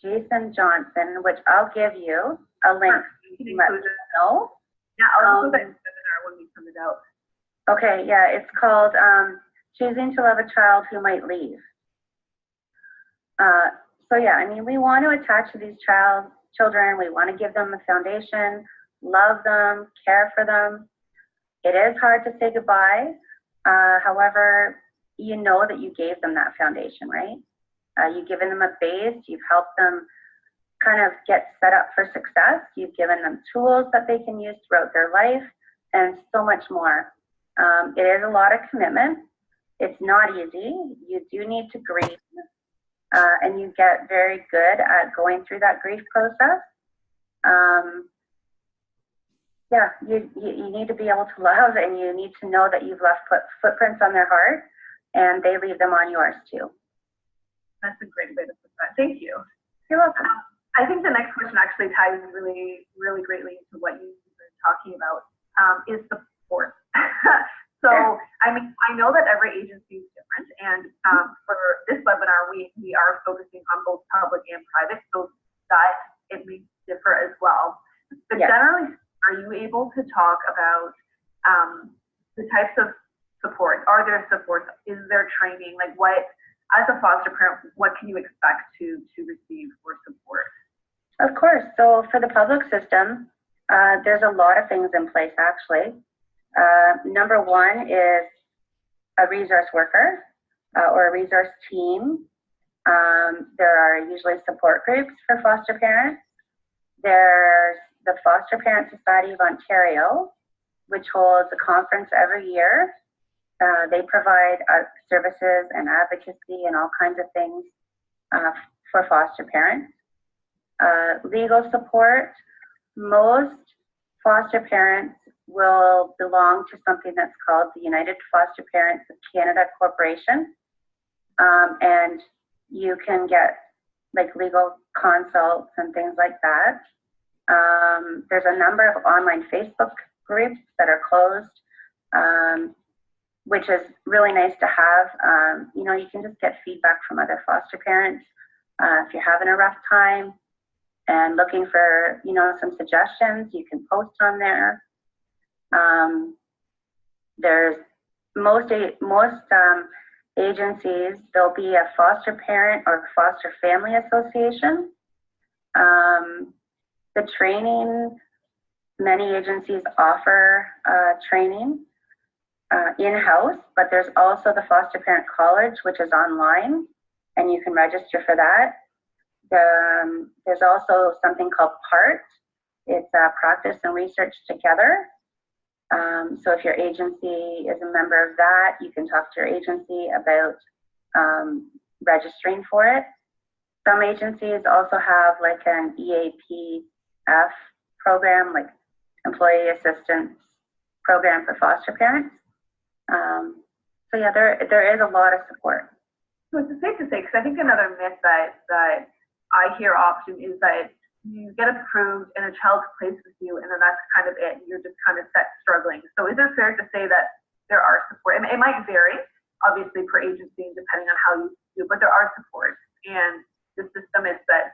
Jason Johnson, which I'll give you a link. You can let me know. Yeah, I'll put that in the webinar when we send it out. Okay, yeah, it's called Choosing to Love a Child Who Might Leave. So yeah, I mean, we want to attach to these children. We want to give them a foundation, love them, care for them. It is hard to say goodbye. However, you know that you gave them that foundation, right? You've given them a base. You've helped them kind of get set up for success. You've given them tools that they can use throughout their life and so much more. It is a lot of commitment. It's not easy. You do need to grieve. And you get very good at going through that grief process. Yeah, you need to be able to love, and you need to know that you've left footprints on their heart, and they leave them on yours too. That's a great way to put that. Thank you. You're welcome. I think the next question actually ties really, really greatly into what you've been talking about, is support. So, I mean, I know that every agency is different, and for this webinar, we are focusing on both public and private, so that it may differ as well. But generally, are you able to talk about the types of support? Are there supports? Is there training? Like, what, as a foster parent, what can you expect to receive for support? Of course. So for the public system, there's a lot of things in place, actually. Number one is a resource worker or a resource team. There are usually support groups for foster parents. There's the Foster Parent Society of Ontario, which holds a conference every year. They provide services and advocacy and all kinds of things for foster parents. Legal support. Most foster parents will belong to something that's called the United Foster Parents of Canada Corporation. And you can get like legal consults and things like that. There's a number of online Facebook groups that are closed, which is really nice to have. You know, you can just get feedback from other foster parents. If you're having a rough time and looking for, you know, some suggestions, you can post on there. There's most agencies, there'll be a foster parent or foster family association. The training, many agencies offer training in-house, but there's also the Foster Parent College, which is online, and you can register for that. There's also something called PART. It's Practice and Research Together. So if your agency is a member of that, you can talk to your agency about registering for it. Some agencies also have like an EAPF program, like Employee Assistance Program for foster parents. So yeah, there is a lot of support. So it's safe to say, because I think another myth that I hear often is that you get approved and a child's placed with you, and then that's kind of it. You're just kind of set struggling. So is it fair to say that there are support? It might vary, obviously, per agency, depending on how you do, but there are supports, and the system is set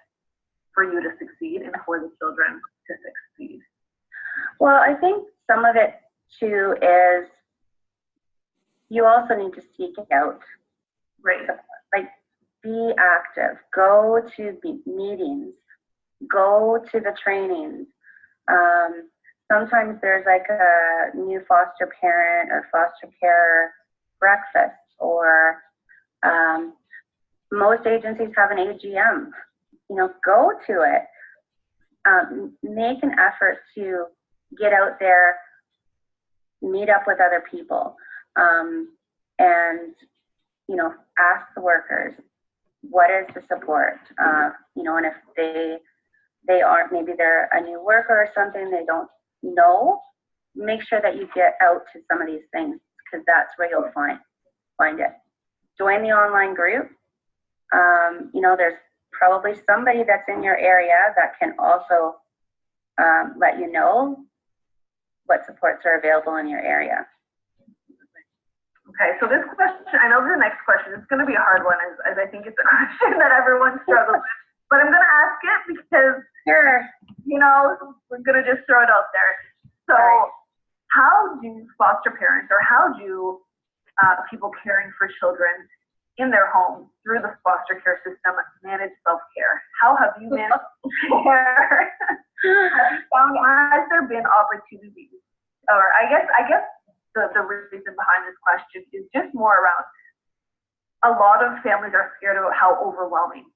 for you to succeed and for the children to succeed. Well, I think some of it too is you also need to seek it out. Right. Like, be active. Go to meetings. Go to the trainings. Sometimes there's like a new foster parent or foster care breakfast, or most agencies have an AGM. Go to it. Make an effort to get out there, meet up with other people, and ask the workers, what is the support? And if they aren't, maybe they're a new worker or something, they don't know, make sure that you get out to some of these things, because that's where you'll find it. Join the online group. There's probably somebody that's in your area that can also let you know what supports are available in your area. Okay, so this question, I know the next question, it's going to be a hard one, as I think it's a question that everyone struggles with. But I'm going to ask it because, Sure. We're going to just throw it out there. So how do foster parents, or how do people caring for children in their home through the foster care system manage self-care? How have you managed self-care? Have you found, has there been opportunities? Or I guess the reason behind this question is just more around, a lot of families are scared about how overwhelming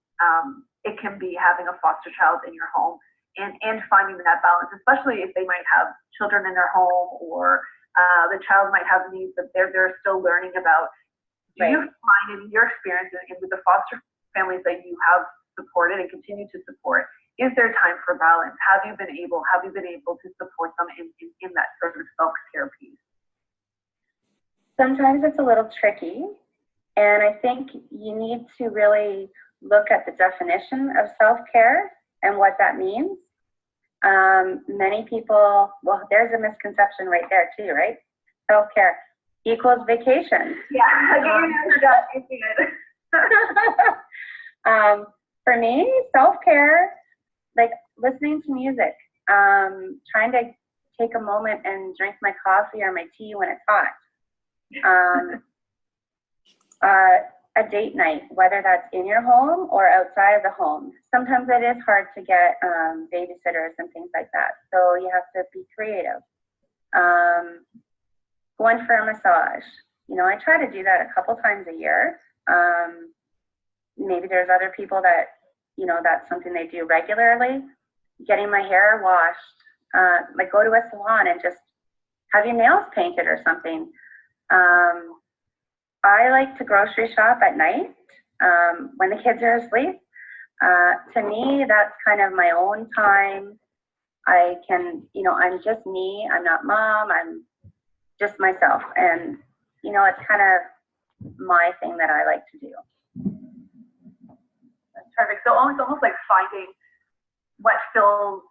it can be having a foster child in your home, and finding that balance, especially if they might have children in their home, or the child might have needs that they're still learning about. Do you find, in your experience and with the foster families that you have supported and continue to support, is there time for balance? Have you been able to support them in that sort of self-care piece? Sometimes it's a little tricky, and I think you need to really look at the definition of self-care and what that means. Many people, well, there's a misconception right there too, right? Self-care equals vacation. Yeah, for me, self-care, like listening to music, trying to take a moment and drink my coffee or my tea when it's hot. A date night, whether that's in your home or outside of the home. Sometimes it is hard to get babysitters and things like that, so you have to be creative. Going for a massage. I try to do that a couple times a year. Maybe there's other people that, that's something they do regularly. Getting my hair washed, like go to a salon and just have your nails painted or something. I like to grocery shop at night when the kids are asleep. To me, that's kind of my own time. I can, I'm just me. I'm not mom. I'm just myself. And, it's kind of my thing that I like to do. That's perfect. So it's almost like finding what fills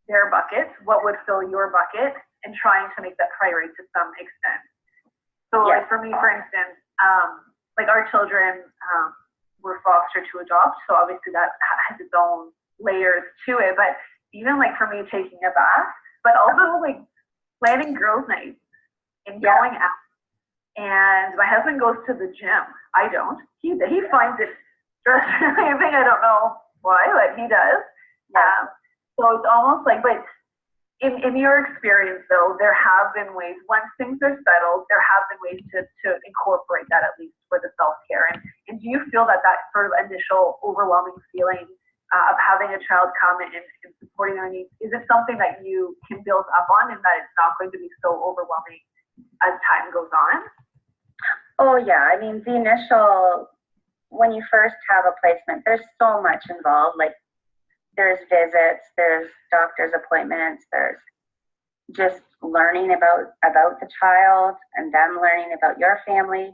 their bucket, what would fill your bucket, and trying to make that priority to some extent. So like for me, for instance, like our children were fostered to adopt, so obviously that has its own layers to it. But even like for me, taking a bath, but also like planning girls' nights and going out. And my husband goes to the gym. I don't. He finds it stressful. I don't know why, but he does. So it's almost like, but in your experience, though, there have been ways, once things are settled, there have been ways to incorporate that, at least for the self-care. And do you feel that sort of initial overwhelming feeling of having a child come and supporting their needs, is it something that you can build up on, and that it's not going to be so overwhelming as time goes on? Oh, yeah. I mean, the initial, when you first have a placement, there's so much involved. Like, there's visits, there's doctor's appointments, there's just learning about the child and them learning about your family.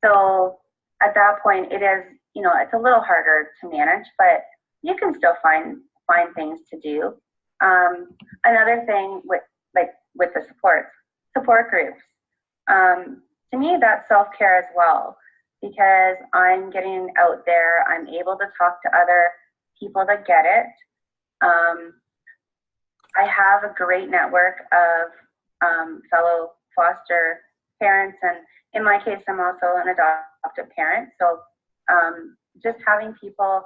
So at that point, it is, it's a little harder to manage, but you can still find things to do. Another thing with the support groups, to me, that's self-care as well, because I'm getting out there, I'm able to talk to other people that get it. I have a great network of fellow foster parents, and in my case, I'm also an adoptive parent. So just having people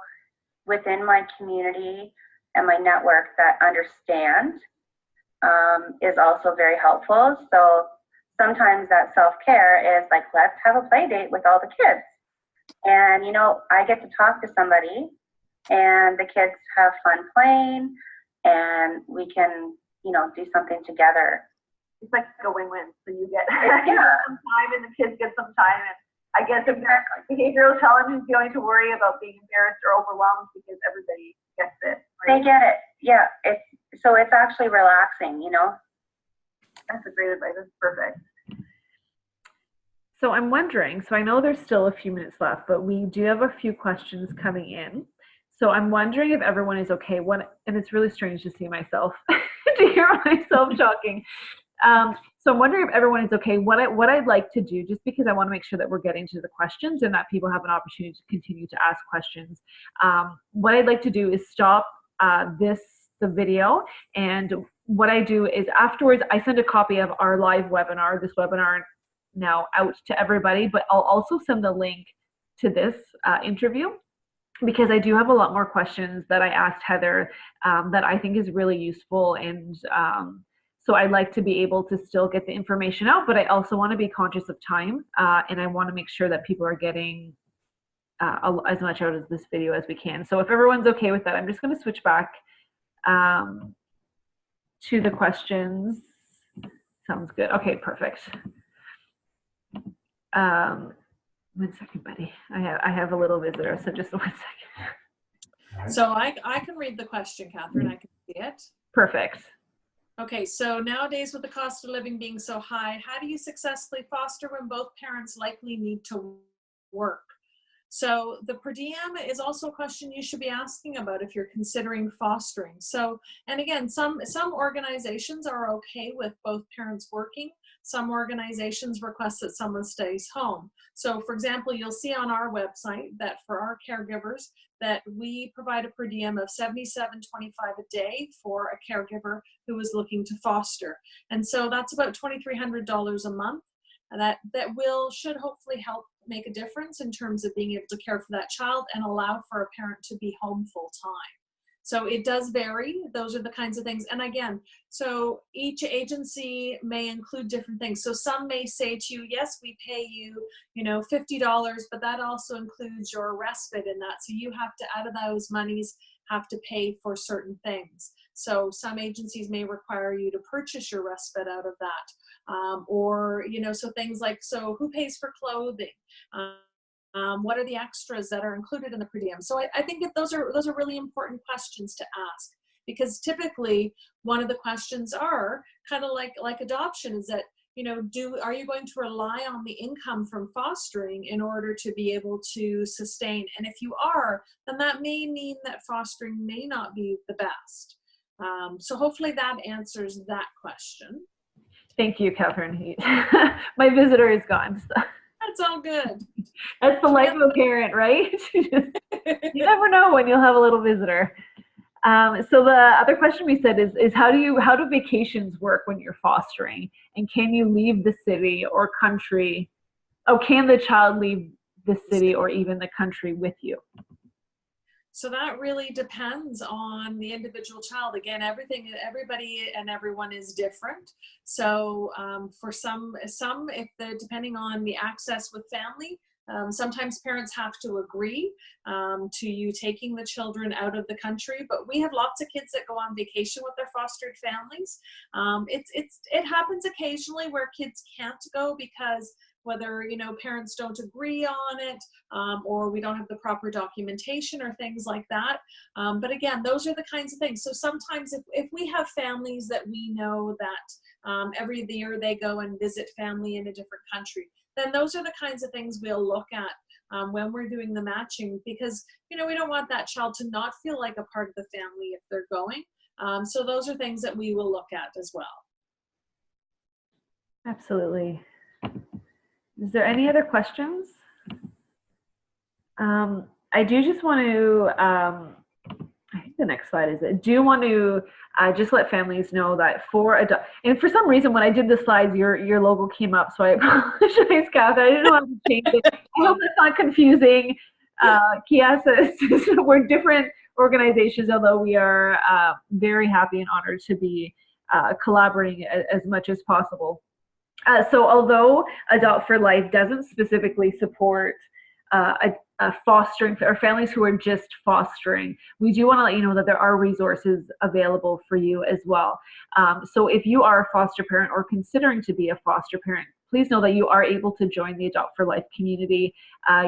within my community and my network that understand is also very helpful. So sometimes that self-care is like, let's have a play date with all the kids. And, you know, I get to talk to somebody and the kids have fun playing and we can, you know, do something together. It's like a win-win. So you get Yeah. some time and the kids get some time. And I guess if there's behavioral challenges, you don't need to worry about being embarrassed or overwhelmed because everybody gets it. Right? They get it. Yeah. It's actually relaxing, you know. That's a great advice. That's perfect. So I'm wondering, so I know there's still a few minutes left, but we do have a few questions coming in. So I'm wondering if everyone is okay. And it's really strange to see myself, to hear myself talking. So I'm wondering if everyone is okay. What I'd like to do, just because I want to make sure that we're getting to the questions and that people have an opportunity to continue to ask questions. What I'd like to do is stop the video, and what I do is afterwards I send a copy of our live webinar, this webinar now, out to everybody, but I'll also send the link to this interview, because I do have a lot more questions that I asked Heather that I think is really useful. And so I'd like to be able to still get the information out, but I also want to be conscious of time, and I want to make sure that people are getting as much out of this video as we can. So if everyone's okay with that, I'm just going to switch back to the questions. Sounds good. Okay, perfect. 1 second, buddy. I have a little visitor, so just 1 second. So I can read the question, Kathryn. I can see it. Perfect. Okay, so nowadays with the cost of living being so high, how do you successfully foster when both parents likely need to work? So the per diem is also a question you should be asking about if you're considering fostering. So, and again, some organizations are okay with both parents working. Some organizations request that someone stays home. So for example, you'll see on our website that for our caregivers that we provide a per diem of $77.25 a day for a caregiver who is looking to foster. And so that's about $2,300 a month. And that should hopefully help make a difference in terms of being able to care for that child and allow for a parent to be home full time. So it does vary. Those are the kinds of things. And again, so each agency may include different things. So some may say to you, yes, we pay you, $50, but that also includes your respite in that. So you have to, out of those monies, have to pay for certain things. So some agencies may require you to purchase your respite out of that. So things like, so who pays for clothing? What are the extras that are included in the per diem? So I think that those are really important questions to ask, because typically one of the questions are kind of like adoption is that, are you going to rely on the income from fostering in order to be able to sustain? And if you are, then that may mean that fostering may not be the best. So hopefully that answers that question. Thank you, Kathryn. My visitor is gone. So. That's all good. That's the life of a parent, right? You never know when you'll have a little visitor. So the other question we said is how do vacations work when you're fostering? And can you leave the city or country? Oh, can the child leave the city or even the country with you? So that really depends on the individual child. Again, everybody and everyone is different. So for some, depending on the access with family, sometimes parents have to agree to you taking the children out of the country. But we have lots of kids that go on vacation with their fostered families. It happens occasionally where kids can't go because whether parents don't agree on it or we don't have the proper documentation or things like that. But again, those are the kinds of things. So sometimes if we have families that we know that every year they go and visit family in a different country, then those are the kinds of things we'll look at when we're doing the matching, because we don't want that child to not feel like a part of the family if they're going. So those are things that we will look at as well. Absolutely. Is there any other questions? I do just want to, I think the next slide is it. Do want to just let families know that and for some reason when I did the slides, your logo came up, so I apologize, Kathryn. I didn't know how to change it. I hope it's not confusing. Kiasa, we're different organizations, although we are very happy and honored to be collaborating as much as possible. So although Adopt4Life doesn't specifically support fostering, or families who are just fostering, we do want to let you know that there are resources available for you as well. So if you are a foster parent or considering to be a foster parent, please know that you are able to join the Adopt4Life community.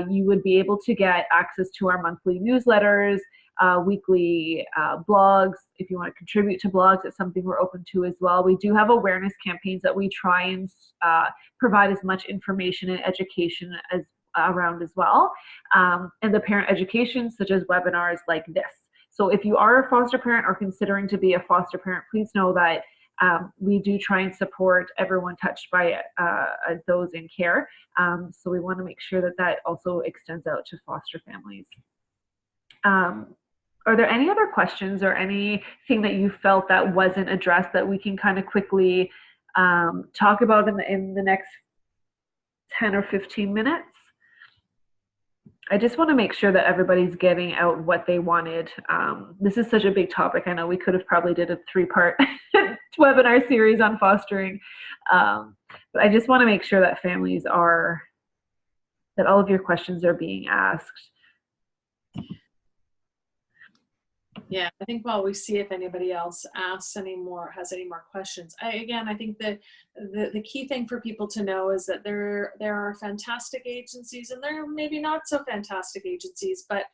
You would be able to get access to our monthly newsletters, weekly blogs. If you want to contribute to blogs, it's something we're open to as well. We do have awareness campaigns that we try and provide as much information and education as around as well, and the parent education, such as webinars like this. So if you are a foster parent or considering to be a foster parent, please know that we do try and support everyone touched by those in care. So we want to make sure that that also extends out to foster families. Are there any other questions or anything that you felt that wasn't addressed that we can kind of quickly talk about in the next 10 or 15 minutes? I just want to make sure that everybody's getting out what they wanted. This is such a big topic. I know we could have probably did a 3-part webinar series on fostering. But I just want to make sure that that all of your questions are being asked. Yeah, I think while we see if anybody else has any more questions. I think that the key thing for people to know is that there are fantastic agencies and there are maybe not so fantastic agencies, but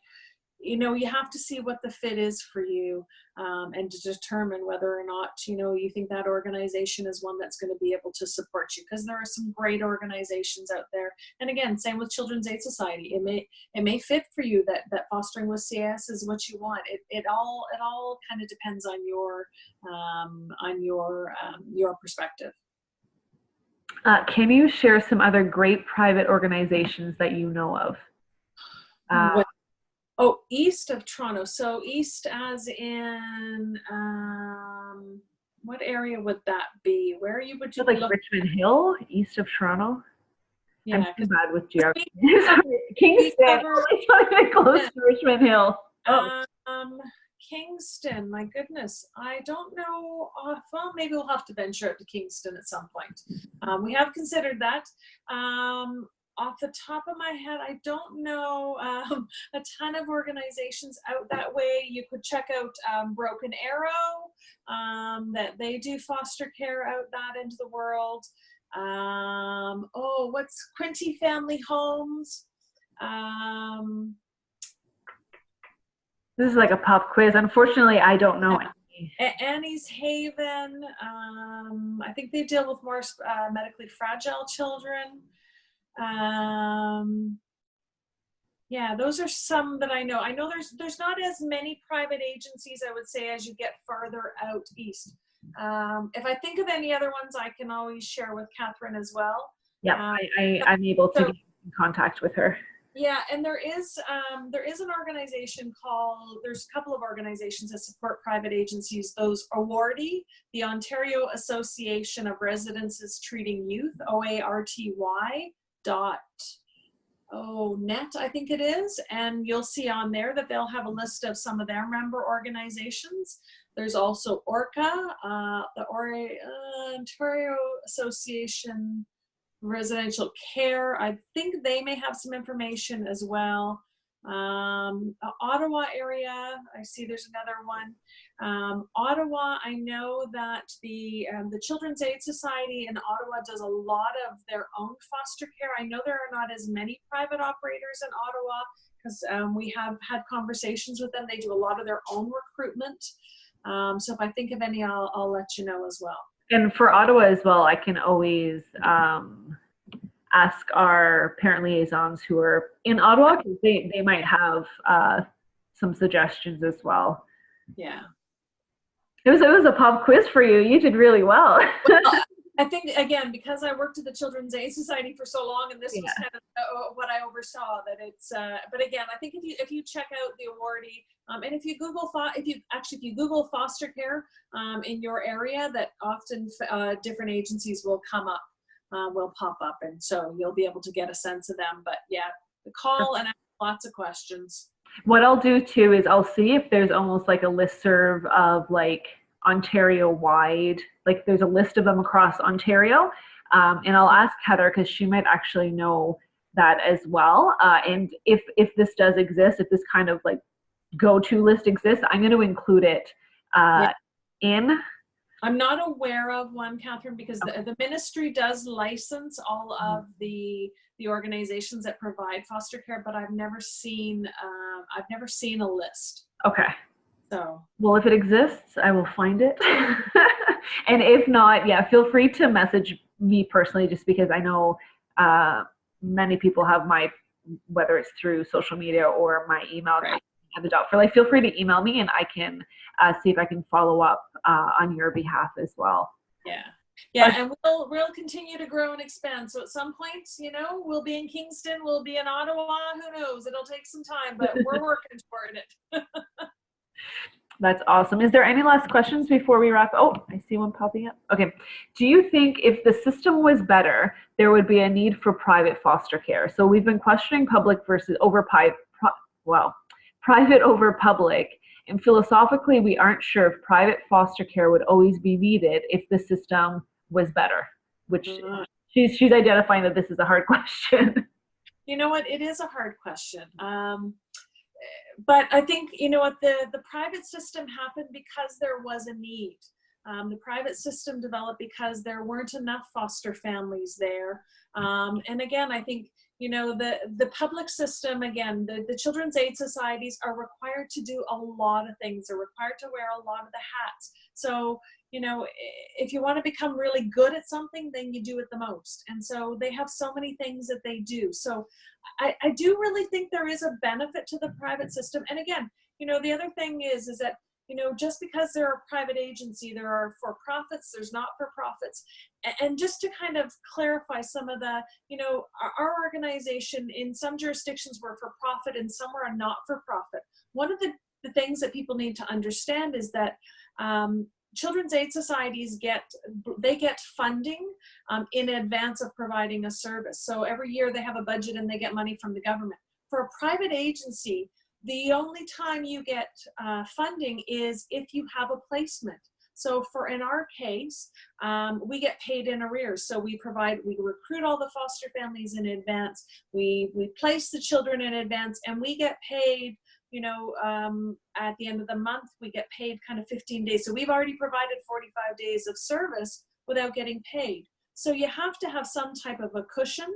you have to see what the fit is for you, and to determine whether or not, you think that organization is one that's going to be able to support you, because there are some great organizations out there. And again, same with Children's Aid Society. It may fit for you that fostering with CS is what you want. It all kind of depends on your perspective. Can you share some other great private organizations that you know of? East of Toronto. So east as in, what area would that be? Where would you like look? Richmond Hill, east of Toronto? Yeah, I'm too bad with geography. Kingston, it's not even close to Richmond Hill. Kingston, my goodness. I don't know. Well, maybe we'll have to venture out to Kingston at some point. We have considered that. Off the top of my head, I don't know a ton of organizations out that way. You could check out Broken Arrow, that they do foster care out that into the world. What's Quinty Family Homes? This is like a pop quiz. Unfortunately, I don't know any. Annie's Haven. I think they deal with more medically fragile children. Yeah, those are some that I know. I know there's not as many private agencies, I would say, as you get farther out east. If I think of any other ones, I can always share with Kathryn as well. Yeah, I'm able to get in contact with her. Yeah, and there is an organization there's a couple of organizations that support private agencies. Those awardee, the Ontario Association of Residences Treating Youth, OARTY.net, I think it is, and you'll see on there that they'll have a list of some of their member organizations. There's also ORCA, the Ontario Association Residential Care. I think they may have some information as well. Ottawa area, I see there's another one. Ottawa, I know that the Children's Aid Society in Ottawa does a lot of their own foster care. I know there are not as many private operators in Ottawa because we have had conversations with them. They do a lot of their own recruitment. So if I think of any, I'll let you know as well. And for Ottawa as well, I can always ask our parent liaisons who are in Ottawa, because they might have some suggestions as well. Yeah. It was a pop quiz for you. You did really well. I think, again, because I worked at the Children's Aid Society for so long, and this was kind of what I oversaw, that it's, but again, I think if you check out the awardee, and if you Google foster care in your area, that often different agencies will come up, will pop up, and so you'll be able to get a sense of them. But yeah, call and ask lots of questions. What I'll do too is I'll see if there's almost like a listserv of like Ontario wide, like there's a list of them across Ontario, and I'll ask Heather, because she might actually know that as well. And if this does exist, if this kind of like go-to list exists, I'm going to include it in. I'm not aware of one, Kathryn, because the ministry does license all of the organizations that provide foster care, but I've never seen a list. Okay. So, well, if it exists, I will find it. And if not, yeah, feel free to message me personally, just because I know many people have whether it's through social media or my email, right. Adopt4Life. Feel free to email me, and I can see if I can follow up on your behalf as well. Yeah, and we'll continue to grow and expand. So at some point, we'll be in Kingston, we'll be in Ottawa. Who knows? It'll take some time, but we're working toward it. That's awesome. Is there any last questions before we wrap? Oh, I see one popping up. Okay. Do you think if the system was better, there would be a need for private foster care? So we've been questioning public versus private over public. And philosophically, we aren't sure if private foster care would always be needed if the system was better, which she's identifying that this is a hard question. You know what? It is a hard question. But I think, the private system happened because there was a need. The private system developed because there weren't enough foster families there. And again, I think, the public system, again, the children's aid societies are required to do a lot of things. They're required to wear a lot of the hats. So, if you want to become really good at something, then you do it the most. And so they have so many things that they do. So I do really think there is a benefit to the private system. And again, the other thing is that, just because they're a private agency, there are for-profits, there's not-for-profits. And just to kind of clarify some of the, our organization in some jurisdictions were for-profit and some are not-for-profit. One of the things that people need to understand is that children's aid societies get funding in advance of providing a service. So every year they have a budget and they get money from the government. For a private agency, the only time you get funding is if you have a placement. So in our case, we get paid in arrears. So we recruit all the foster families in advance. We place the children in advance, and we get paid, at the end of the month, we get paid kind of 15 days. So we've already provided 45 days of service without getting paid. So you have to have some type of a cushion.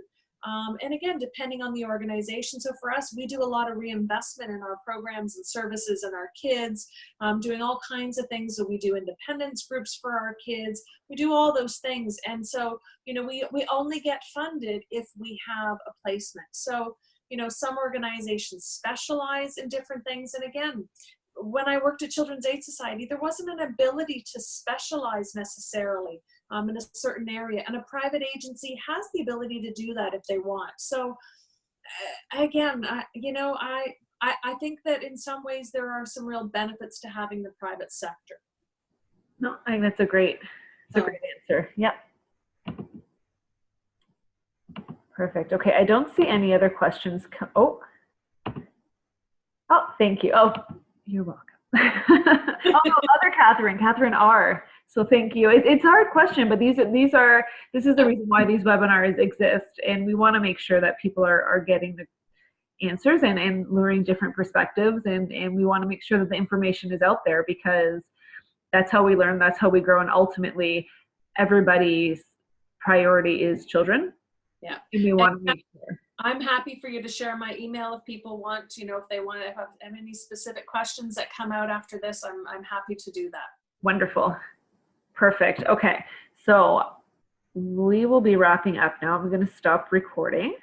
And again, depending on the organization. So for us, we do a lot of reinvestment in our programs and services and our kids, doing all kinds of things. So we do independence groups for our kids. We do all those things. And so, we only get funded if we have a placement. So, some organizations specialize in different things. And again, when I worked at Children's Aid Society, there wasn't an ability to specialize necessarily in a certain area. And a private agency has the ability to do that if they want. So again, I think that in some ways there are some real benefits to having the private sector. No, I think that's a great answer. Yep. Perfect. Okay, I don't see any other questions. Oh, thank you. Oh, you're welcome. Other Kathryn R. So thank you. It's a hard question, but this is the reason why these webinars exist, and we want to make sure that people are getting the answers and learning different perspectives, and we want to make sure that the information is out there, because that's how we learn, that's how we grow, and ultimately everybody's priority is children. Yeah. And we want to make sure. I'm happy for you to share my email if people want, if they want to have any specific questions that come out after this, I'm happy to do that. Wonderful. Perfect. Okay. So we will be wrapping up now. I'm going to stop recording.